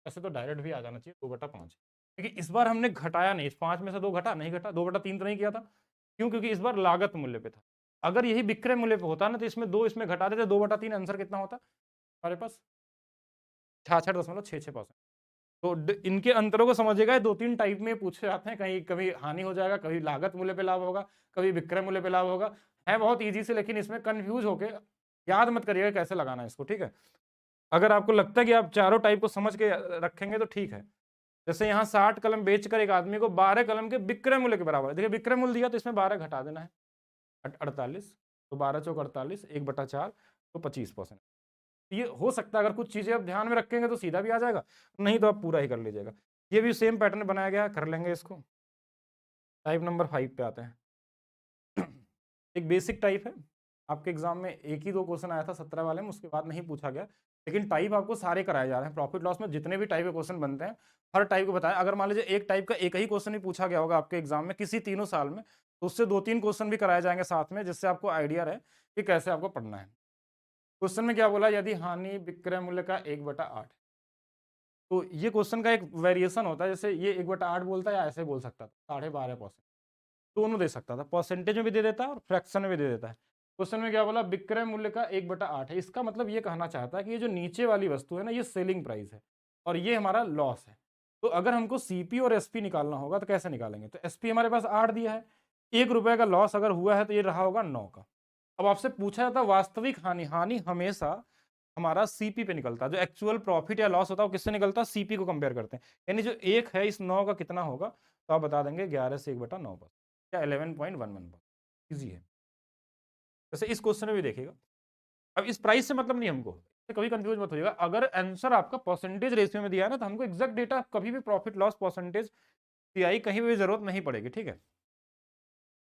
ऐसे तो डायरेक्ट भी आ जाना चाहिए 2/5। क्योंकि इस बार हमने घटाया नहीं, इस 5 में से 2 घटा नहीं, घटा 2/3 तो नहीं किया था। क्यों, क्योंकि इस बार लागत मूल्य पे था। अगर यही विक्रय मूल्य पे होता ना तो इसमें 2 इसमें घटा देते, 2/3 आंसर कितना होता हमारे पास 66.66%। तो इनके अंतरों को समझिएगा, 2-3 टाइप में पूछे जाते हैं, कहीं कभी हानि हो जाएगा, कभी लागत मूल्य पे लाभ होगा, कभी विक्रय मूल्य पे लाभ होगा। है बहुत ईजी से, लेकिन इसमें कंफ्यूज होके याद मत करिएगा कैसे लगाना है इसको, ठीक है। अगर आपको लगता है कि आप चारों टाइप को समझ के रखेंगे तो ठीक है। जैसे यहाँ 60 कलम बेचकर एक आदमी को 12 कलम के विक्रय मूल्य के बराबर, देखिए विक्रय मूल्य दिया तो इसमें 12 घटा देना है, 48, तो 12 चौक 48, 1/4 तो 25%। ये हो सकता है, अगर कुछ चीजें आप ध्यान में रखेंगे तो सीधा भी आ जाएगा, नहीं तो आप पूरा ही कर लीजिएगा। ये भी सेम पैटर्न बनाया गया, कर लेंगे इसको। टाइप नंबर 5 पे आते हैं। एक बेसिक टाइप है, आपके एग्जाम में एक ही 2 क्वेश्चन आया था 17 वाले में, उसके बाद नहीं पूछा गया, लेकिन टाइप आपको सारे कराए जा रहे हैं। प्रॉफिट लॉस में जितने भी टाइप के क्वेश्चन बनते हैं, हर टाइप को बताएं। अगर मान लीजिए एक टाइप का एक ही क्वेश्चन ही पूछा गया होगा आपके एग्जाम में किसी तीनों साल में, तो उससे 2-3 क्वेश्चन भी कराए जाएंगे साथ में, जिससे आपको आइडिया रहे कि कैसे आपको पढ़ना है। क्वेश्चन में क्या बोला, यदि हानि विक्रय मूल्य का 1/8, तो ये क्वेश्चन का एक वेरिएशन होता है, जैसे ये 1/8 बोलता है या ऐसे बोल सकता था 12.5%, दोनों दे सकता था, परसेंटेज में भी दे देता है और फ्रैक्शन में भी दे देता है। क्वेश्चन में क्या बोला, विक्रय मूल्य का 1/8 है, इसका मतलब ये कहना चाहता है कि ये जो नीचे वाली वस्तु है ना, ये सेलिंग प्राइस है और ये हमारा लॉस है। तो अगर हमको सीपी और एसपी निकालना होगा तो कैसे निकालेंगे, तो एसपी हमारे पास 8 दिया है, 1 रुपए का लॉस अगर हुआ है तो ये रहा होगा 9 का। अब आपसे पूछा जाता वास्तविक हानि, हानि हमेशा हमारा सीपी पे निकलता है, जो एक्चुअल प्रॉफिट या लॉस होता है वो किससे निकलता है, सीपी को कंपेयर करते हैं। यानी जो 1 है इस 9 का कितना होगा, तो आप बता देंगे 11 से 1/9 पर, या 11.11 पर। इजी है। जैसे इस क्वेश्चन में भी देखिएगा, अब इस प्राइस से मतलब नहीं हमको, कभी कंफ्यूज मत होइएगा। अगर आंसर आपका परसेंटेज रेशियो में दिया है ना, तो हमको एग्जैक्ट डेटा कभी भी प्रॉफिट लॉस परसेंटेज सीआई कहीं भी जरूरत नहीं पड़ेगी, ठीक है।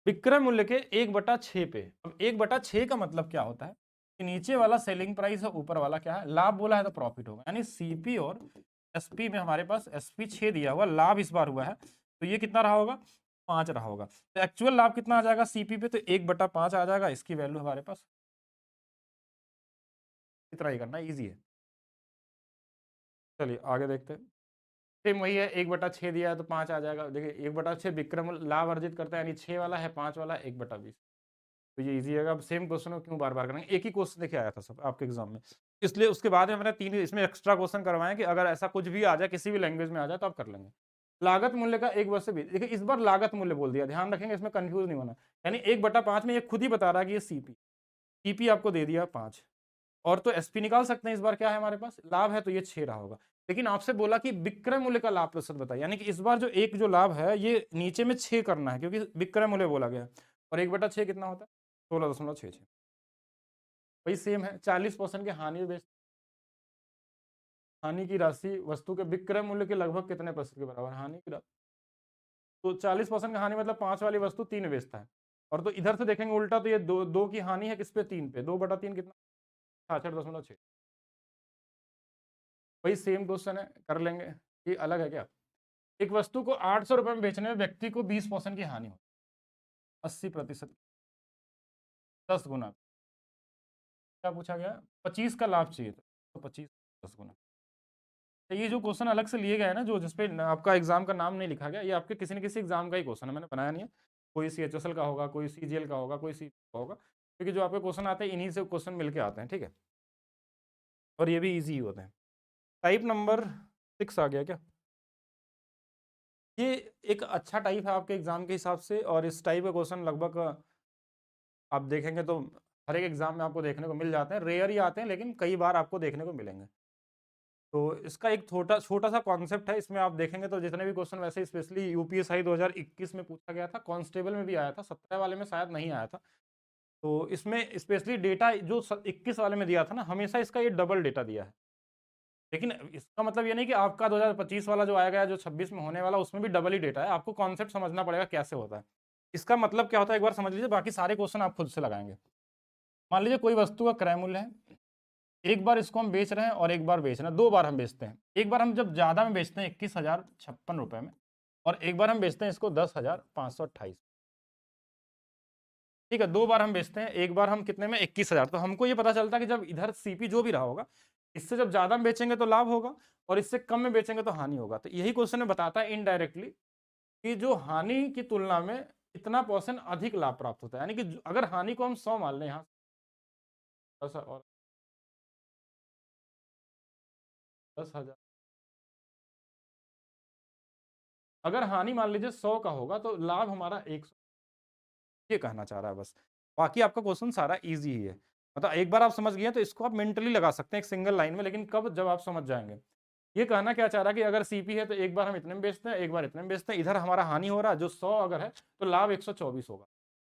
विक्रय मूल्य के 1/6 पे, अब 1/6 का मतलब क्या होता है कि नीचे वाला सेलिंग प्राइस है, ऊपर वाला क्या है, लाभ बोला है तो प्रॉफिट होगा। यानी सीपी और एसपी में हमारे पास एसपी 6 दिया हुआ, लाभ इस बार हुआ है, तो ये कितना रहा होगा, 5 रहा होगा। तो एक्चुअल लाभ कितना आ जाएगा सीपी पे, तो 1/5 आ जाएगा, इसकी वैल्यू हमारे पास इतना ही करना, इजी है। चलिए आगे देखते हैं। सेम वही है, 1/6 दिया है तो 5 आ जाएगा। देखिए 1/6 विक्रय मूल्य लाभ अर्जित करता है, यानी 6 वाला है, 5 वाला 1/20, तो ये इजी है। अब सेम क्वेश्चन को क्यों बार बार करेंगे, एक ही क्वेश्चन देखिए आया था सब आपके एग्जाम में, इसलिए उसके बाद में मैंने 3 इसमें एक्स्ट्रा क्वेश्चन करवाए कि अगर ऐसा कुछ भी आ जाए, किसी भी लैंग्वेज में आ जाए तो आप कर लेंगे। लागत मूल्य का 1 वर्ष से भी, देखिए इस बार लागत मूल्य बोल दिया, ध्यान रखेंगे, इसमें कंफ्यूज नहीं होना। यानी 1/5 में ये खुद ही बता रहा है कि ये सीपी, सीपी आपको दे दिया 5, और तो एसपी निकाल सकते हैं। इस बार क्या है हमारे पास, लाभ है तो ये 6 रहा होगा, लेकिन आपसे बोला कि विक्रय मूल्य का लाभ प्रतिशत बताइए, यानी कि इस बार जो एक जो लाभ है ये नीचे में 6 करना है, क्योंकि विक्रय मूल्य बोला गया है, और 1/6 कितना होता है, 16.66। वही सेम है, 40% की हानि बेच, हानि की राशि वस्तु के विक्रय मूल्य के लगभग कितने प्रतिशत के बराबर, हानि की राशि, तो 40% की हानि मतलब 5 वाली वस्तु 3 बेचता है, और तो इधर से देखेंगे उल्टा, तो ये 2 की हानि है किस पे, 3 पे, 2/3 कितना, 66.6। वही सेम क्वेश्चन है, कर लेंगे। ये अलग है क्या, एक वस्तु को 800 रुपए में बेचने में व्यक्ति को 20% की हानि हो, 80%, 10 गुना, क्या पूछा गया, 25 का लाभ चाहिए था, तो 25 10 गुना। तो ये जो क्वेश्चन अलग से लिए गए हैं ना, जो जिसपे आपका एग्जाम का नाम नहीं लिखा गया, ये आपके किसी न किसी एग्जाम का ही क्वेश्चन है, मैंने बनाया नहीं है। कोई सीएचएसएल का होगा, कोई सीजीएल का होगा, कोई सी का होगा, क्योंकि जो आपके क्वेश्चन आते हैं इन्हीं से क्वेश्चन मिलके आते हैं, ठीक है, और ये भी ईजी होते हैं। टाइप नंबर 6 आ गया क्या, ये एक अच्छा टाइप है आपके एग्जाम के हिसाब से, और इस टाइप का क्वेश्चन लगभग आप देखेंगे तो हर एक एग्जाम में आपको देखने को मिल जाते हैं, रेयर ही आते हैं लेकिन कई बार आपको देखने को मिलेंगे। तो इसका एक छोटा छोटा सा कॉन्सेप्ट है, इसमें आप देखेंगे तो जितने भी क्वेश्चन, वैसे स्पेशली यूपीएसआई 2021 में पूछा गया था, कांस्टेबल में भी आया था, 17 वाले में शायद नहीं आया था। तो इसमें स्पेशली डेटा जो 21 वाले में दिया था ना, हमेशा इसका ये डबल डेटा दिया है। लेकिन इसका मतलब ये नहीं कि आपका 2025 वाला जो आएगा, जो 26 में होने वाला, उसमें भी डबल ही डेटा है। आपको कॉन्सेप्ट समझना पड़ेगा कैसे होता है। इसका मतलब क्या होता है एक बार समझ लीजिए, बाकी सारे क्वेश्चन आप खुद से लगाएंगे। मान लीजिए कोई वस्तु का क्रय मूल्य है, एक बार इसको हम बेच रहे हैं और एक बार बेच रहे हैं, 2 बार हम बेचते हैं। एक बार हम जब ज्यादा में बेचते हैं 21,056 रुपए में, और एक बार हम बेचते हैं इसको 10,528, ठीक है, 2 बार हम बेचते हैं, एक बार हम कितने में, 21,000। तो हमको ये पता चलता है कि जब इधर सीपी जो भी रहा होगा, इससे जब ज्यादा में बेचेंगे तो लाभ होगा, और इससे कम में बेचेंगे तो हानि होगा। तो यही क्वेश्चन में बताता है इनडायरेक्टली कि जो हानि की तुलना में इतना % अधिक लाभ प्राप्त होता है। यानी कि अगर हानि को हम 100 मान लें, यहाँ 10 और 10,000, अगर हानि मान लीजिए 100 का होगा तो लाभ हमारा 100, ये कहना चाह रहा है बस। बाकी आपका क्वेश्चन सारा इजी ही है, मतलब एक बार आप समझ गए तो इसको आप मेंटली लगा सकते हैं एक सिंगल लाइन में, लेकिन कब, जब आप समझ जाएंगे। ये कहना क्या चाह रहा है कि अगर सीपी है तो एक बार हम इतने में बेचते हैं, एक बार इतने में बेचते हैं, इधर हमारा हानि हो रहा है, जो 100 अगर है तो लाभ 124 होगा।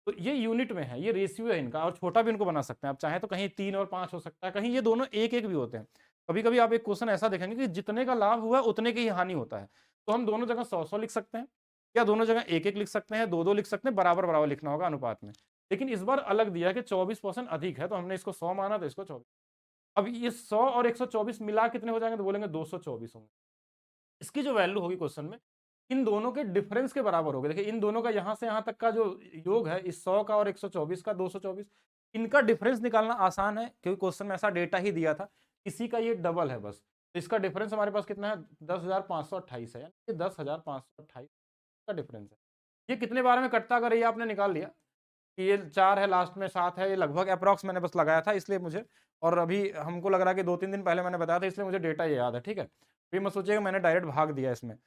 तो ये यूनिट में है, ये रेशियो है इनका, और छोटा भी इनको बना सकते हैं आप चाहें तो, कहीं 3 और 5 हो सकता है, कहीं ये दोनों 1-1 भी होते हैं। कभी-कभी आप एक क्वेश्चन ऐसा देखेंगे कि जितने का लाभ हुआ उतने की ही हानि होता है। तो हम दोनों जगह 100-100 लिख सकते हैं, या दोनों जगह 1-1 लिख सकते हैं, 2-2 लिख सकते हैं, बराबर-बराबर लिखना होगा अनुपात में। लेकिन इस बार अलग दिया है कि 24% अधिक है, तो हमने इसको 100 माना तो इसको 24। अब ये 100 और 124 मिला कितने हो जाएंगे, तो बोलेंगे 224 होंगे। इसकी जो वैल्यू होगी क्वेश्चन में, इन दोनों के डिफरेंस के बराबर होगी। देखिए इन दोनों का यहाँ से यहाँ तक का जो योग है, इस 100 का और 124 का 224, इनका डिफरेंस निकालना आसान है क्योंकि क्वेश्चन में ऐसा डेटा ही दिया था। इसी का ये डबल है बस, तो इसका डिफरेंस हमारे पास कितना है, 10,528 है, यानी 10,528 का डिफरेंस है। ये कितने बार में कटता, अगर ये आपने निकाल लिया कि ये 4 है, लास्ट में 7 है, ये लगभग अप्रॉक्स मैंने बस लगाया था इसलिए मुझे, और अभी हमको लग रहा है कि 2-3 दिन पहले मैंने बताया था इसलिए मुझे डेटा ये याद है, ठीक है। फिर मत सोचिएगा मैंने डायरेक्ट भाग दिया इसमें।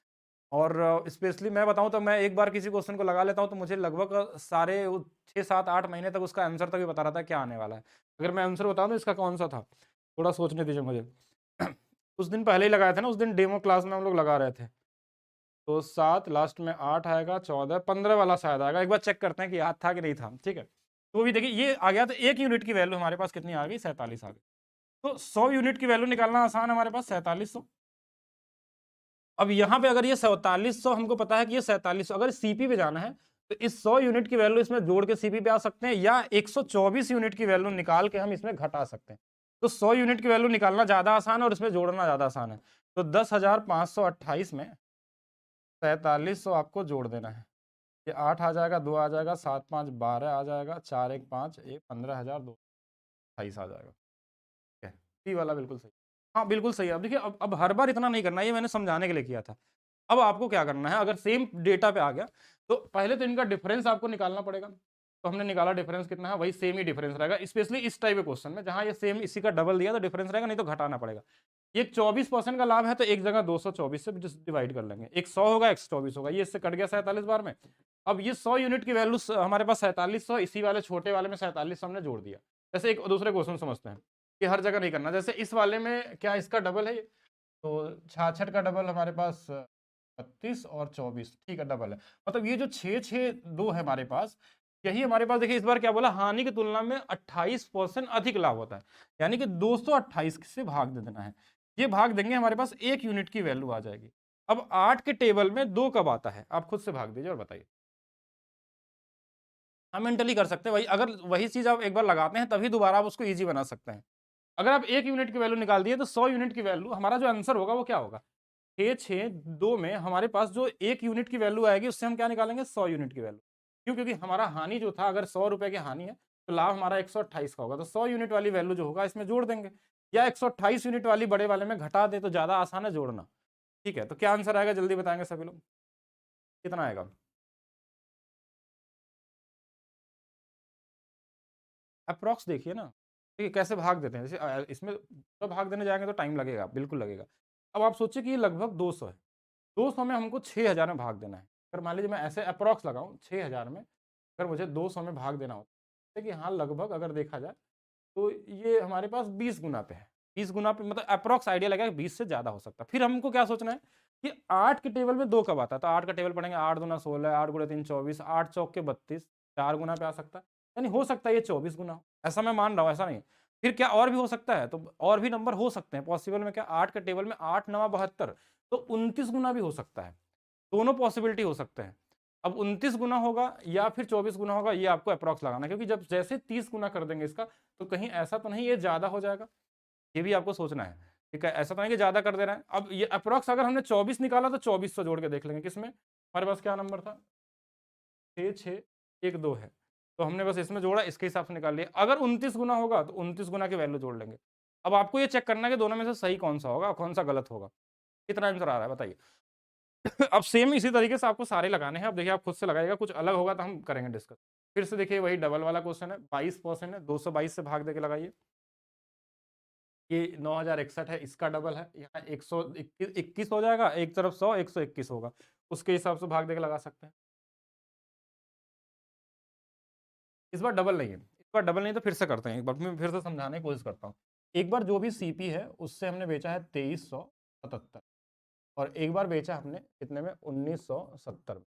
और स्पेशली मैं बताऊँ तो मैं एक बार किसी क्वेश्चन को लगा लेता हूँ तो मुझे लगभग सारे 6, 7, 8 महीने तक उसका आंसर तक भी बता रहा था क्या आने वाला है। अगर मैं आंसर बताऊँ तो इसका कौन सा था, थोड़ा सोचने दीजिए मुझे। उस दिन पहले ही लगाया था ना, उस दिन डेमो क्लास में हम लोग लगा रहे थे। तो 7 लास्ट में 8 आएगा, 14, 15 वाला शायद आएगा। एक बार चेक करते हैं कि याद था कि नहीं था, ठीक है। तो भी देखिए ये आ गया, तो 1 यूनिट की वैल्यू हमारे पास कितनी आ गई, 47 आ गई। तो 100 यूनिट की वैल्यू निकालना आसान है हमारे पास, 4700। अब यहाँ पे अगर ये 4700 हमको पता है कि ये 4700, अगर सीपी पे जाना है तो इस 100 यूनिट की वैल्यू इसमें जोड़ के सीपी पे आ सकते हैं, या 124 यूनिट की वैल्यू निकाल के हम इसमें घटा सकते हैं। तो 100 यूनिट की वैल्यू निकालना ज्यादा आसान है और इसमें जोड़ना ज्यादा आसान है। तो 10,528 में 4700 आपको जोड़ देना है। ये 8 आ जाएगा, 2 आ जाएगा, 7, 5, 12 आ जाएगा, 4, 1, 5, ये 15,228 आ जाएगा। ठीक है, सी वाला बिल्कुल सही। हाँ बिल्कुल सही है। अब देखिए, अब हर बार इतना नहीं करना, ये मैंने समझाने के लिए किया था। अब आपको क्या करना है, अगर सेम डेटा पे आ गया तो पहले तो इनका डिफरेंस आपको निकालना पड़ेगा। तो हमने निकाला, डिफरेंस कितना है, वही सेम ही डिफरेंस रहेगा, स्पेशली इस टाइप के क्वेश्चन में जहां ये सेम इसी का डबल दिया तो डिफरेंस रहेगा, नहीं तो घटाना पड़ेगा। ये 24% का लाभ है तो एक जगह 224 से डिवाइड कर लेंगे, एक 100 होगा, 124 होगा, ये इससे कट गया 47 बार में। अब ये 100 यूनिट की वैल्यू हमारे पास 4700, इसी वाले छोटे वाले में 4700 हमने जोड़ दिया। जैसे एक दूसरे क्वेश्चन समझते हैं कि हर जगह नहीं करना, जैसे इस वाले में क्या इसका डबल है, तो 66 का डबल हमारे पास 32 और 24, ठीक है डबल है। मतलब ये जो 662 है हमारे पास, यही हमारे पास, देखिए इस बार क्या बोला, हानि की तुलना में 28% अधिक लाभ होता है, यानी कि 228 से भाग दे देना है। ये भाग देंगे, हमारे पास 1 यूनिट की वैल्यू आ जाएगी। अब 8 के टेबल में 2 कब आता है, आप खुद से भाग दीजिए और बताइए। हम मेंटली कर सकते हैं वही, अगर वही चीज आप एक बार लगाते हैं तभी दोबारा आप उसको ईजी बना सकते हैं। अगर आप 1 यूनिट की वैल्यू निकाल दिए तो 100 यूनिट की वैल्यू, हमारा जो आंसर होगा वो क्या होगा, 662 में हमारे पास जो 1 यूनिट की वैल्यू आएगी उससे हम क्या निकालेंगे, 100 यूनिट की वैल्यू। क्यों, क्योंकि हमारा हानि जो था, अगर 100 रुपए की हानि है तो लाभ हमारा 128 का होगा, तो 100 यूनिट वाली वैल्यू जो होगा इसमें जोड़ देंगे, या 128 यूनिट वाली बड़े वाले में घटा दे तो ज्यादा आसान है जोड़ना। ठीक है, तो क्या आंसर आएगा जल्दी बताएंगे सभी लोग, कितना आएगा। अप्रॉक्स देखिए ना, देखिए कैसे भाग देते हैं, जैसे इसमें तो भाग देने जाएंगे तो टाइम लगेगा, बिल्कुल लगेगा। अब आप सोचिए कि ये लगभग 200 है, 200 में हमको 6000 में भाग देना है। अगर मान लीजिए मैं ऐसे अप्रॉक्स लगाऊं 6000 में, अगर मुझे 200 में भाग देना होता है कि हाँ लगभग अगर देखा जाए तो ये हमारे पास 20 गुना पे है, 20 गुना पे, मतलब अप्रॉक्स आइडिया लगेगा 20 से ज्यादा हो सकता है। फिर हमको क्या सोचना है कि 8 के टेबल में 2 कब आता है, तो 8 का टेबल पढ़ेंगे, 8 दूना 16, 8 गुणा 3 24, 8 चौक के 32, 4 गुना पे आ सकता है, यानी हो सकता है ये 24 गुना हो, ऐसा मैं मान रहा हूँ, ऐसा नहीं। फिर क्या और भी हो सकता है, तो और भी नंबर हो सकते हैं पॉसिबल में, क्या 8 के टेबल में 8 9 72, तो 29 गुना भी हो सकता है, दोनों पॉसिबिलिटी हो सकते हैं। अब 29 गुना होगा या फिर 24 गुना होगा, ये आपको अप्रॉक्स लगाना है, क्योंकि जब जैसे 30 गुना कर देंगे इसका तो कहीं ऐसा तो नहीं ये ज्यादा हो जाएगा, ये भी आपको सोचना है। ठीक है, ऐसा तो नहीं कि ज्यादा कर दे रहा है। अब ये अप्रॉक्स अगर हमने 24 निकाला तो 2400 जोड़ के देख लेंगे, किसमें, हमारे पास क्या नंबर था, 6612 है, तो हमने बस इसमें जोड़ा, इसके हिसाब से निकाल लिया। अगर 29 गुना होगा तो 29 गुना की वैल्यू जोड़ लेंगे। अब आपको ये चेक करना है कि दोनों में से सही कौन सा होगा, कौन सा गलत होगा। कितना आंसर आ रहा है बताइए। अब सेम इसी तरीके से आपको सारे लगाने हैं। अब देखिए आप खुद से लगाइएगा, कुछ अलग होगा तो हम करेंगे डिस्कस। फिर से देखिए वही डबल वाला क्वेश्चन है, 22% है, 222 से भाग देके लगाइए। ये 9061 है, इसका डबल है, यहाँ 121 हो जाएगा, एक तरफ 100, 121 होगा, उसके हिसाब से भाग देके लगा सकते हैं। इस बार डबल नहीं है, इस बार डबल नहीं, तो फिर से करते हैं, एक बार मैं फिर से समझाने की कोशिश करता हूँ। एक बार जो भी सीपी है उससे हमने बेचा है 2300, 77 और एक बार बेचा हमने कितने में 1970 में।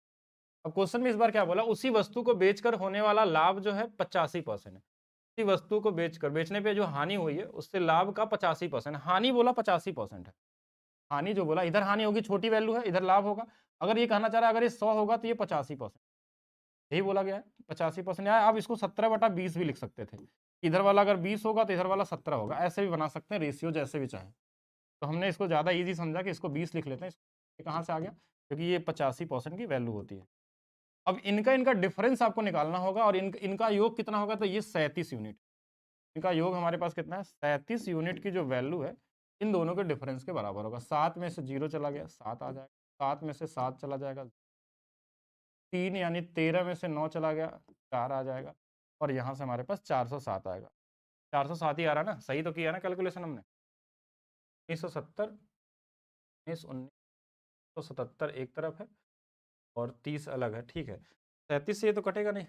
अब क्वेश्चन में इस बार क्या बोला, उसी वस्तु को बेचकर होने वाला लाभ जो है 85% है। उसी वस्तु को बेचकर, बेचने पे जो हानि हुई है उससे लाभ का 85%, हानि बोला 85% है। हानि जो बोला, इधर हानि होगी छोटी वैल्यू है, इधर लाभ होगा। अगर ये कहना चाह रहा है अगर ये 100 होगा तो ये 85%, यही बोला गया है 85% आया। आप इसको 17/20 भी लिख सकते थे, इधर वाला अगर 20 होगा तो इधर वाला 17 होगा, ऐसे भी बना सकते हैं, रेशियो जैसे भी चाहे। तो हमने इसको ज़्यादा ईजी समझा कि इसको 20 लिख लेते हैं। ये कहाँ से आ गया, क्योंकि ये 85% की वैल्यू होती है। अब इनका इनका डिफरेंस आपको निकालना होगा और इनका योग कितना होगा, तो ये 37 यूनिट। इनका योग हमारे पास कितना है, 37 यूनिट की जो वैल्यू है इन दोनों के डिफरेंस के बराबर होगा। 7 में से 0 चला गया 7 आ जाएगा, 7 में से 7 चला जाएगा 3, यानी 13 में से 9 चला गया 4 आ जाएगा, और यहाँ से हमारे पास 407 आएगा। 407 ही आ रहा ना, सही तो किया ना कैलकुलेशन हमने। 1970 1977 एक तरफ है और 30 अलग है, ठीक है। 37 से ये तो कटेगा नहीं,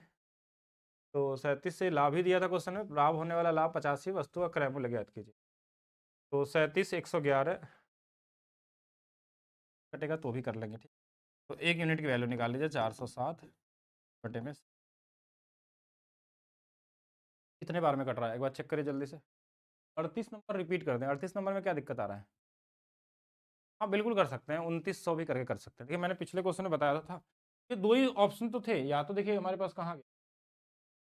तो 37 से लाभ ही दिया था क्वेश्चन में, लाभ होने वाला लाभ 85, वस्तु का क्रय मूल्य ज्ञात कीजिए। तो 37 111 कटेगा तो भी कर लेंगे, ठीक। तो 1 यूनिट की वैल्यू निकाल लीजिए, 407 बटे में कितने बार में कट रहा है, एक बार चेक करिए जल्दी से। 38 नंबर रिपीट कर दें, 38 नंबर में क्या दिक्कत आ रहा है। हाँ बिल्कुल कर सकते हैं, 2900 भी करके कर सकते हैं। देखिए मैंने पिछले क्वेश्चन में बताया था कि 2 ही ऑप्शन तो थे, या तो देखिए हमारे पास कहाँ गया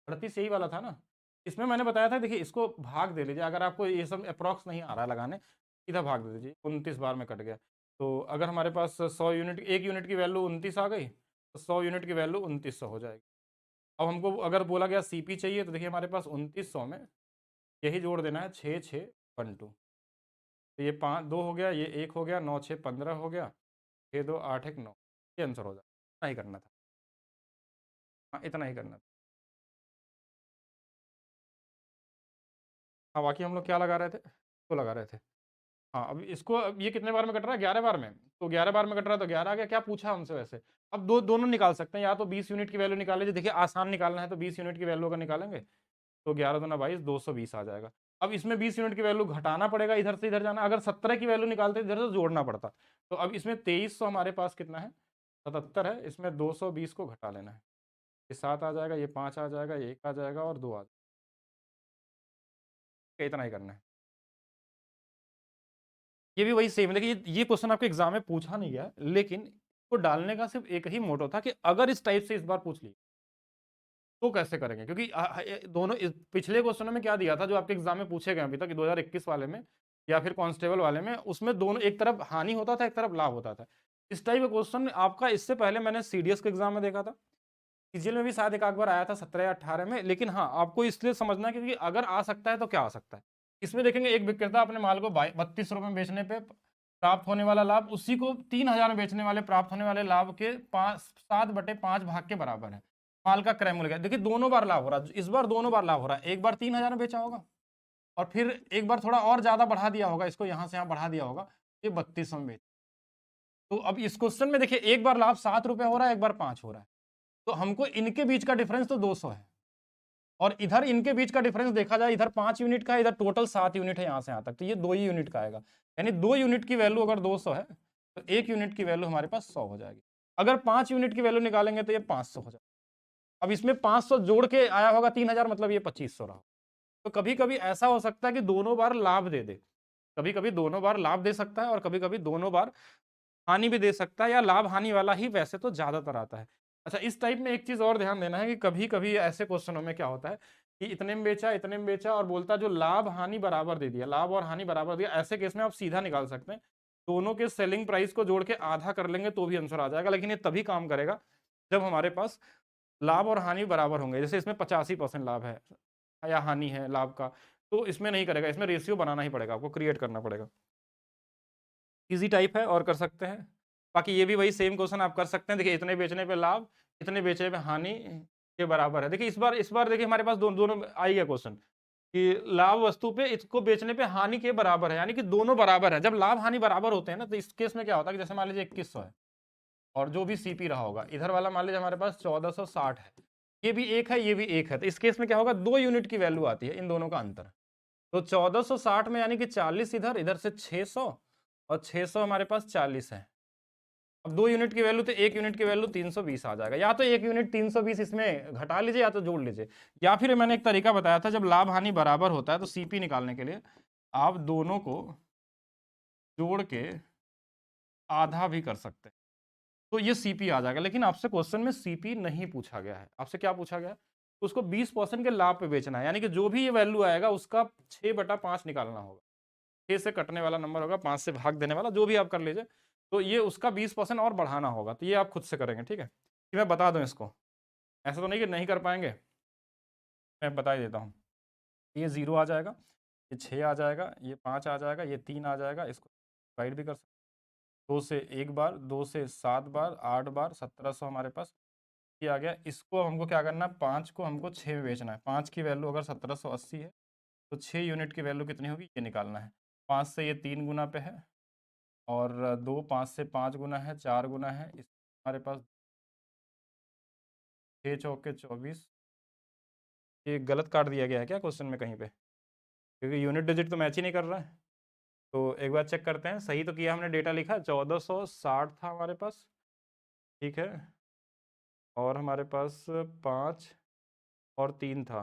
38 यही वाला था ना। इसमें मैंने बताया था देखिए इसको भाग दे लीजिए, अगर आपको ये सब अप्रॉक्स नहीं आ रहा है लगाने, सीधा भाग दे दीजिए, 29 बार में कट गया। तो अगर हमारे पास 100 यूनिट, 1 यूनिट की वैल्यू 29 आ गई, तो 100 यूनिट की वैल्यू 2900 हो जाएगी। अब हमको अगर बोला गया सीपी चाहिए, तो देखिए हमारे पास 2900 में यही जोड़ देना है 6612। तो ये 5 2 हो गया, ये 1 हो गया, 9 6 15 हो गया, 6 2 8 1 9, ये आंसर हो जाए। इतना ही करना था, हाँ इतना ही करना था। हाँ बाकी हम लोग क्या लगा रहे थे, तो लगा रहे थे। हाँ अब इसको, अब ये कितने बार में कट रहा है, 11 बार में, तो 11 बार में कट रहा है तो 11 आ गया। क्या पूछा हमसे वैसे, अब दोनों निकाल सकते हैं, या तो 20 यूनिट की वैल्यू निकाल लीजिए, देखिए आसान निकालना है तो 20 यूनिट की वैल्यू अगर निकालेंगे तो 11 दूना 22, 220 आ जाएगा। अब इसमें 20 यूनिट की वैल्यू घटाना पड़ेगा, इधर से इधर जाना, अगर 17 की वैल्यू निकालते इधर से जोड़ना पड़ता। तो अब इसमें 2300 हमारे पास कितना है, 77 है, इसमें 220 को घटा लेना है, ये 7 आ जाएगा, ये 5 आ जाएगा, ये 1 आ जाएगा और 2 आ जाएगा, इतना ही करना है। ये भी वही सेम है, देखिए ये क्वेश्चन आपके एग्जाम में पूछा नहीं गया, लेकिन इसको डालने का सिर्फ एक ही मोटो था कि अगर इस टाइप से इस बार पूछ लिया तो कैसे करेंगे, क्योंकि दोनों पिछले क्वेश्चनों में क्या दिया था जो आपके एग्जाम में पूछे गए अभी तक 2021 वाले में या फिर कांस्टेबल वाले में, उसमें दोनों एक तरफ हानि होता था एक तरफ लाभ होता था। इस टाइप का क्वेश्चन आपका इससे पहले मैंने सीडीएस के एग्जाम में देखा था, सीजीएल में भी शायद एक आध बार आया था 17 या 18 में, लेकिन हाँ आपको इसलिए समझना है क्योंकि अगर आ सकता है तो क्या आ सकता है। इसमें देखेंगे एक विक्रेता अपने माल को 32 रुपये में बेचने पे प्राप्त होने वाला लाभ उसी को 3000 में बेचने वाले प्राप्त होने वाले लाभ के 7/5 भाग के बराबर है। माल का क्रय मूल्य, देखिए दोनों बार लाभ हो रहा है, इस बार दोनों बार लाभ हो रहा है, एक बार 3000 में बेचा होगा और फिर एक बार थोड़ा और ज्यादा बढ़ा दिया होगा, इसको यहाँ से यहाँ बढ़ा दिया होगा, ये 3200 में बेच। तो अब इस क्वेश्चन में देखिए एक बार लाभ 7 रुपये हो रहा है, एक बार 5 हो रहा है, तो हमको इनके बीच का डिफरेंस तो 200 है, और इधर इनके बीच का डिफरेंस देखा जाए, इधर 5 यूनिट का है, इधर टोटल 7 यूनिट है यहाँ से यहाँ तक, तो ये 2 ही यूनिट का आएगा। यानी 2 यूनिट की वैल्यू अगर 200 है तो 1 यूनिट की वैल्यू हमारे पास 100 हो जाएगी। अगर 5 यूनिट की वैल्यू निकालेंगे तो ये 500 हो जाएगा। अब इसमें 500 जोड़ के आया होगा 3000, मतलब ये 2500 रहा। तो कभी कभी ऐसा हो सकता है कि दोनों बार लाभ दे दे, कभी कभी दोनों बार लाभ दे सकता है और कभी कभी दोनों बार हानि भी दे सकता है, या लाभ हानि वाला ही वैसे तो ज्यादातर आता है। अच्छा इस टाइप में एक चीज और ध्यान देना है कि कभी कभी ऐसे क्वेश्चनों में क्या होता है कि इतने में बेचा इतने में बेचा और बोलता जो लाभ हानि बराबर दे दिया, लाभ और हानि बराबर दिया, ऐसे केस में आप सीधा निकाल सकते हैं, दोनों के सेलिंग प्राइस को जोड़ के आधा कर लेंगे तो भी आंसर आ जाएगा। लेकिन ये तभी काम करेगा जब हमारे पास लाभ और हानि बराबर होंगे, जैसे इसमें 85% लाभ है या हानि है लाभ का, तो इसमें नहीं करेगा, इसमें रेशियो बनाना ही पड़ेगा, आपको क्रिएट करना पड़ेगा। इजी टाइप है और कर सकते हैं। बाकी ये भी वही सेम क्वेश्चन आप कर सकते हैं, देखिए इतने बेचने पे लाभ इतने बेचने पे हानि के बराबर है। देखिए इस बार देखिए हमारे पास दोनों आई है क्वेश्चन कि लाभ वस्तु पे इसको बेचने पे हानि के बराबर है, यानी कि दोनों बराबर है। जब लाभ हानि बराबर होते हैं ना, तो इस केस में क्या होता है कि जैसे मान लीजिए 2100 है और जो भी सीपी रहा होगा, इधर वाला मान लीजिए हमारे पास 1460 है, ये भी एक है ये भी एक है, तो इस केस में क्या होगा 2 यूनिट की वैल्यू आती है इन दोनों का अंतर। तो 1460 में यानी कि 40 इधर, इधर से 600 और 600 हमारे पास 40 है। अब 2 यूनिट की वैल्यू, तो 1 यूनिट की वैल्यू 320 आ जाएगा। या तो 1 यूनिट 320 इसमें घटा लीजिए या तो जोड़ लीजिए, या फिर मैंने एक तरीका बताया था, जब लाभ हानि बराबर होता है तो सीपी निकालने के लिए आप दोनों को जोड़ के आधा भी कर सकते हैं, तो ये सीपी आ जाएगा। लेकिन आपसे क्वेश्चन में सीपी नहीं पूछा गया है, आपसे क्या पूछा गया है, उसको 20% के लाभ पे बेचना है, यानी कि जो भी ये वैल्यू आएगा उसका 6/5 निकालना होगा। 6 से कटने वाला नंबर होगा, 5 से भाग देने वाला, जो भी आप कर लीजिए, तो ये उसका 20% और बढ़ाना होगा। तो ये आप खुद से करेंगे, ठीक है, कि मैं बता दूं इसको, ऐसा तो नहीं कि नहीं कर पाएंगे, मैं बता ही देता हूँ। ये 0 आ जाएगा, ये 6 आ जाएगा, ये 5 आ जाएगा, ये 3 आ जाएगा, इसको डिवाइड भी कर सकते, 2 से 1 बार, 2 से 7 बार, 8 बार, 1700 हमारे पास ये आ गया। इसको हमको क्या करना है, 5 को हमको 6 में बेचना है। 5 की वैल्यू अगर 1780 है तो 6 यूनिट की वैल्यू कितनी होगी, ये निकालना है। 5 से ये 3 गुना पे है, और 2 5 से 5 गुना है, 4 गुना है, इस हमारे पास 6 चौके 24। ये गलत काट दिया गया है क्या क्वेश्चन में कहीं पे, क्योंकि यूनिट डिजिट तो मैच ही नहीं कर रहा है। तो एक बार चेक करते हैं, सही तो किया हमने, डेटा लिखा 1460 था हमारे पास, ठीक है, और हमारे पास 5 और 3 था,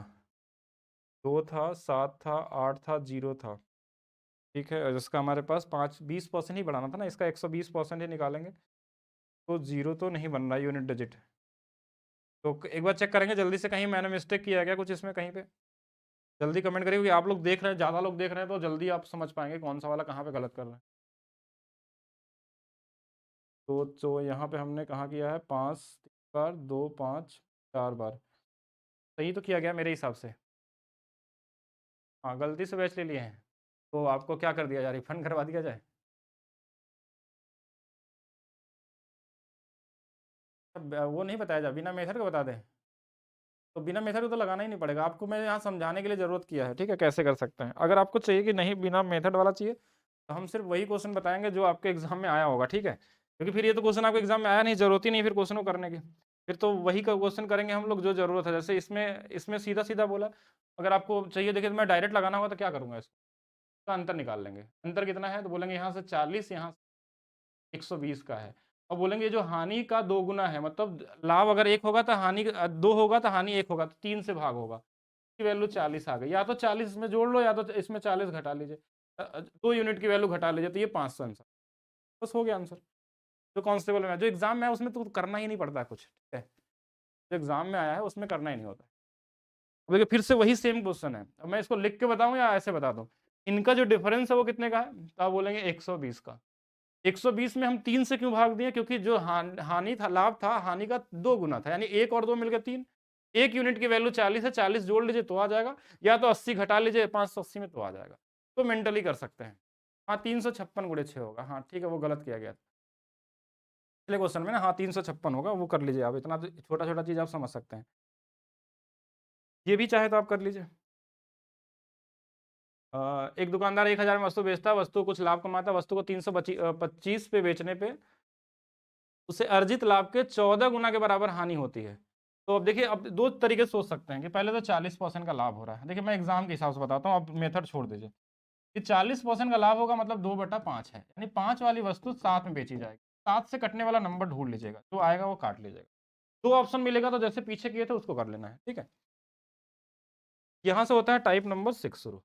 2 था, 7 था, 8 था, 0 था, ठीक है, और इसका हमारे पास 20% ही बढ़ाना था ना, इसका 120% ही निकालेंगे, तो 0 तो नहीं बन रहा यूनिट डिजिट। तो एक बार चेक करेंगे जल्दी से, कहीं मैंने मिस्टेक किया क्या कुछ इसमें कहीं पे, जल्दी कमेंट करिए, क्योंकि आप लोग देख रहे हैं, ज़्यादा लोग देख रहे हैं, तो जल्दी आप समझ पाएंगे कौन सा वाला कहाँ पे गलत कर रहे हैं। तो यहाँ पे हमने कहाँ किया है, 5 बार, 2 5 4 बार, सही तो किया गया मेरे हिसाब से। हाँ, गलती से बैच ले लिए हैं, तो आपको क्या कर दिया जाए, रिफंड करवा दिया जाए। अब वो नहीं बताया जाए, बिना मेथड का बता दें, तो बिना मेथड को तो लगाना ही नहीं पड़ेगा आपको, मैं यहाँ समझाने के लिए ज़रूरत किया है, ठीक है, कैसे कर सकते हैं। अगर आपको चाहिए कि नहीं बिना मेथड वाला चाहिए, तो हम सिर्फ वही क्वेश्चन बताएंगे जो आपके एग्जाम में आया होगा, ठीक है, क्योंकि फिर ये तो क्वेश्चन आपके एग्जाम में आया नहीं, जरूरत ही नहीं फिर क्वेश्चन को करने की, फिर तो वही का क्वेश्चन करेंगे हम लोग जो जरूरत है। जैसे इसमें इसमें सीधा सीधा बोला, अगर आपको चाहिए, देखिए, तो मैं डायरेक्ट लगाना होगा तो क्या करूँगा, इसका अंतर निकाल लेंगे। अंतर कितना है, तो बोलेंगे यहाँ से 40, यहाँ 120 का है, और बोलेंगे जो हानि का 2 गुना है, मतलब लाभ अगर 1 होगा तो हानि 2 होगा, तो हानि 1 होगा, तो 3 से भाग होगा, की वैल्यू 40 आ गई। या तो 40 में जोड़ लो, या तो इसमें 40 घटा लीजिए, 2 यूनिट की वैल्यू घटा लीजिए, तो ये 500 आंसर, बस हो गया आंसर। जो कांस्टेबल में, जो एग्जाम में है उसमें तो करना ही नहीं पड़ता कुछ, ठीक है, जो एग्जाम में आया है उसमें करना ही नहीं होता। देखिए फिर से वही सेम क्वेश्चन है, अब मैं इसको लिख के बताऊं या ऐसे बता दूं, इनका जो डिफरेंस है वो कितने का है, तो आप बोलेंगे 120 का। 120 में हम 3 से क्यों भाग दिए, क्योंकि जो हानि था, लाभ था, हानि का 2 गुना था, यानी 1 और 2 मिलकर 3। 1 यूनिट की वैल्यू 40 है, 40 जोड़ लीजिए तो आ जाएगा, या तो 80 घटा लीजिए 580 में तो आ जाएगा, तो मेंटली कर सकते हैं। हाँ, 356 गुणे 6 होगा, हाँ ठीक है, वो गलत किया गया पिछले क्वेश्चन में ना, हाँ 356 होगा, वो कर लीजिए आप, इतना छोटा छोटा चीज़ आप समझ सकते हैं, ये भी चाहे तो आप कर लीजिए। एक दुकानदार 1000 में वस्तु बेचता है, वस्तु कुछ लाभ कमाता है, वस्तु को 325 पे बेचने पे उसे अर्जित लाभ के 14 गुना के बराबर हानि होती है। तो अब देखिए, अब दो तरीके से सोच सकते हैं कि पहले तो 40% का लाभ हो रहा है। देखिए मैं एग्जाम के हिसाब से बताता हूँ, आप मेथड छोड़ दीजिए, कि 40% का लाभ होगा, मतलब 2/5 है, यानी 5 वाली वस्तु 7 में बेची जाएगी। 7 से कटने वाला नंबर ढूंढ लीजिएगा, जो आएगा वो काट लीजिएगा। 2 ऑप्शन मिलेगा, तो जैसे पीछे किए थे उसको कर लेना है, ठीक है। यहाँ से होता है टाइप नंबर 6 शुरू,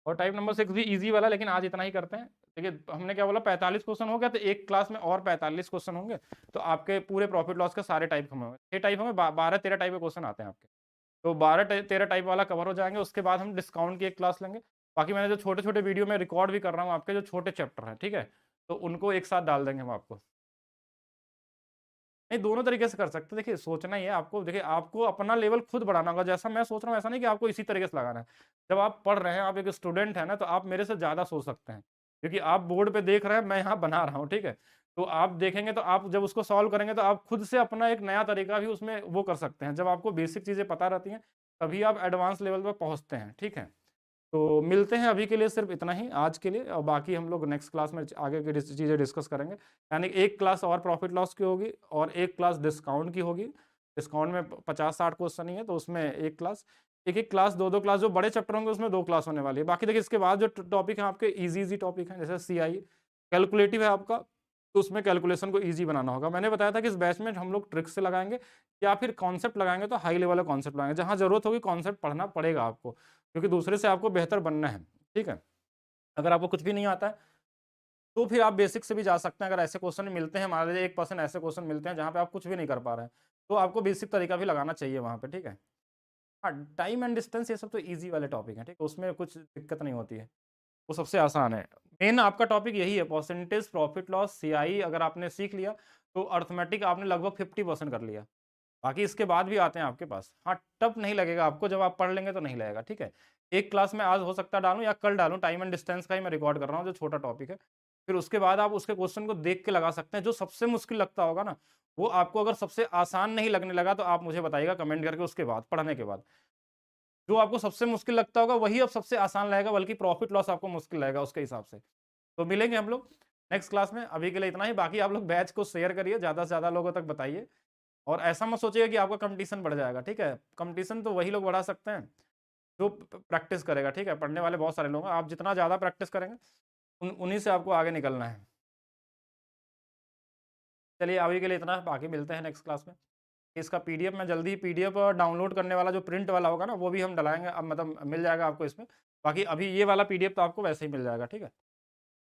और टाइप नंबर 6 भी इजी वाला, लेकिन आज इतना ही करते हैं। देखिए हमने क्या बोला, 45 क्वेश्चन हो गया, तो एक क्लास में और 45 क्वेश्चन होंगे, तो आपके पूरे प्रॉफिट लॉस के सारे टाइप होंगे, 6 टाइप होंगे, 12-13 टाइप के क्वेश्चन आते हैं आपके, तो 12-13 टाइप वाला कवर हो जाएंगे। उसके बाद हम डिस्काउंट की एक क्लास लेंगे। बाकी मैंने जो छोटे छोटे वीडियो में रिकॉर्ड भी कर रहा हूँ, आपके जो छोटे चैप्टर हैं, ठीक है, तो उनको एक साथ डाल देंगे हम आपको। नहीं, दोनों तरीके से कर सकते हैं। देखिए सोचना ही है आपको, देखिए आपको अपना लेवल खुद बढ़ाना होगा, जैसा मैं सोच रहा हूँ ऐसा नहीं कि आपको इसी तरीके से लगाना है। जब आप पढ़ रहे हैं, आप एक स्टूडेंट है ना, तो आप मेरे से ज़्यादा सोच सकते हैं, क्योंकि आप बोर्ड पे देख रहे हैं, मैं यहाँ बना रहा हूँ, ठीक है। तो आप देखेंगे, तो आप जब उसको सॉल्व करेंगे, तो आप खुद से अपना एक नया तरीका भी उसमें वो कर सकते हैं। जब आपको बेसिक चीज़ें पता रहती हैं, तभी आप एडवांस लेवल पर पहुँचते हैं, ठीक है। तो मिलते हैं, अभी के लिए सिर्फ इतना ही आज के लिए, और बाकी हम लोग नेक्स्ट क्लास में आगे की चीज़ें डिस्कस करेंगे। यानी एक क्लास और प्रॉफिट लॉस की होगी, और एक क्लास डिस्काउंट की होगी। डिस्काउंट में 50-60 क्वेश्चन ही है, तो उसमें एक क्लास, एक एक क्लास, दो क्लास, जो बड़े चैप्टर होंगे उसमें 2 क्लास होने वाली है। बाकी देखिए इसके बाद जो टॉपिक है आपके इजी टॉपिक हैं, जैसे CI कैलकुलेटिव है आपका, तो उसमें कैलकुलेशन को ईज़ी बनाना होगा। मैंने बताया था कि इस बैच में हम लोग ट्रिक्स से लगाएँगे या फिर कॉन्सेप्ट लगाएँगे, तो हाई लेवल का कॉन्सेप्ट लगाएँगे। जहाँ ज़रूरत होगी कॉन्सेप्ट पढ़ना पड़ेगा आपको, क्योंकि दूसरे से आपको बेहतर बनना है, ठीक है? अगर आपको कुछ भी नहीं आता है, तो फिर आप बेसिक से भी जा सकते हैं। अगर ऐसे क्वेश्चन मिलते हैं, मान लीजिए 1% ऐसे क्वेश्चन मिलते हैं जहाँ पे आप कुछ भी नहीं कर पा रहे हैं, तो आपको बेसिक तरीका भी लगाना चाहिए वहाँ पे, ठीक है? हाँ, टाइम एंड डिस्टेंस ये सब तो ईज़ी वाले टॉपिक हैं, ठीक है? उसमें कुछ दिक्कत नहीं होती है, वो सबसे आसान है। मेन आपका टॉपिक यही है, परसेंटेज, प्रॉफिट लॉस, सीआई अगर आपने सीख लिया, तो अरिथमेटिक आपने लगभग 50% कर लिया। बाकी इसके बाद भी आते हैं आपके पास। हाँ, टफ नहीं लगेगा आपको, जब आप पढ़ लेंगे तो नहीं लगेगा, ठीक है? एक क्लास में आज हो सकता है डालूँ या कल डालूँ, टाइम एंड डिस्टेंस का ही मैं रिकॉर्ड कर रहा हूँ, जो छोटा टॉपिक है। फिर उसके बाद आप उसके क्वेश्चन को देख के लगा सकते हैं, जो सबसे मुश्किल लगता होगा ना, वो आपको अगर सबसे आसान नहीं लगने लगा, तो आप मुझे बताइएगा कमेंट करके उसके बाद, पढ़ने के बाद। जो आपको सबसे मुश्किल लगता होगा, वही अब सबसे आसान लगेगा, बल्कि प्रॉफिट लॉस आपको मुश्किल लगेगा उसके हिसाब से। तो मिलेंगे हम लोग नेक्स्ट क्लास में, अभी के लिए इतना ही। बाकी आप लोग बैच को शेयर करिए, ज़्यादा से ज़्यादा लोगों तक बताइए। और ऐसा मत सोचिएगा कि आपका कंपटीशन बढ़ जाएगा, ठीक है? कंपटीशन तो वही लोग बढ़ा सकते हैं जो प्रैक्टिस करेगा, ठीक है? पढ़ने वाले बहुत सारे लोग हैं, आप जितना ज़्यादा प्रैक्टिस करेंगे उन्हीं से आपको आगे निकलना है। चलिए अभी के लिए इतना है, बाकी मिलते हैं नेक्स्ट क्लास में। इसका पीडीएफ मैं जल्दी, पीडीएफ डाउनलोड करने वाला जो प्रिंट वाला होगा ना, वो भी हम डलाएंगे, अब मतलब मिल जाएगा आपको इसमें। बाकी अभी ये वाला पीडीएफ तो आपको वैसे ही मिल जाएगा, ठीक है?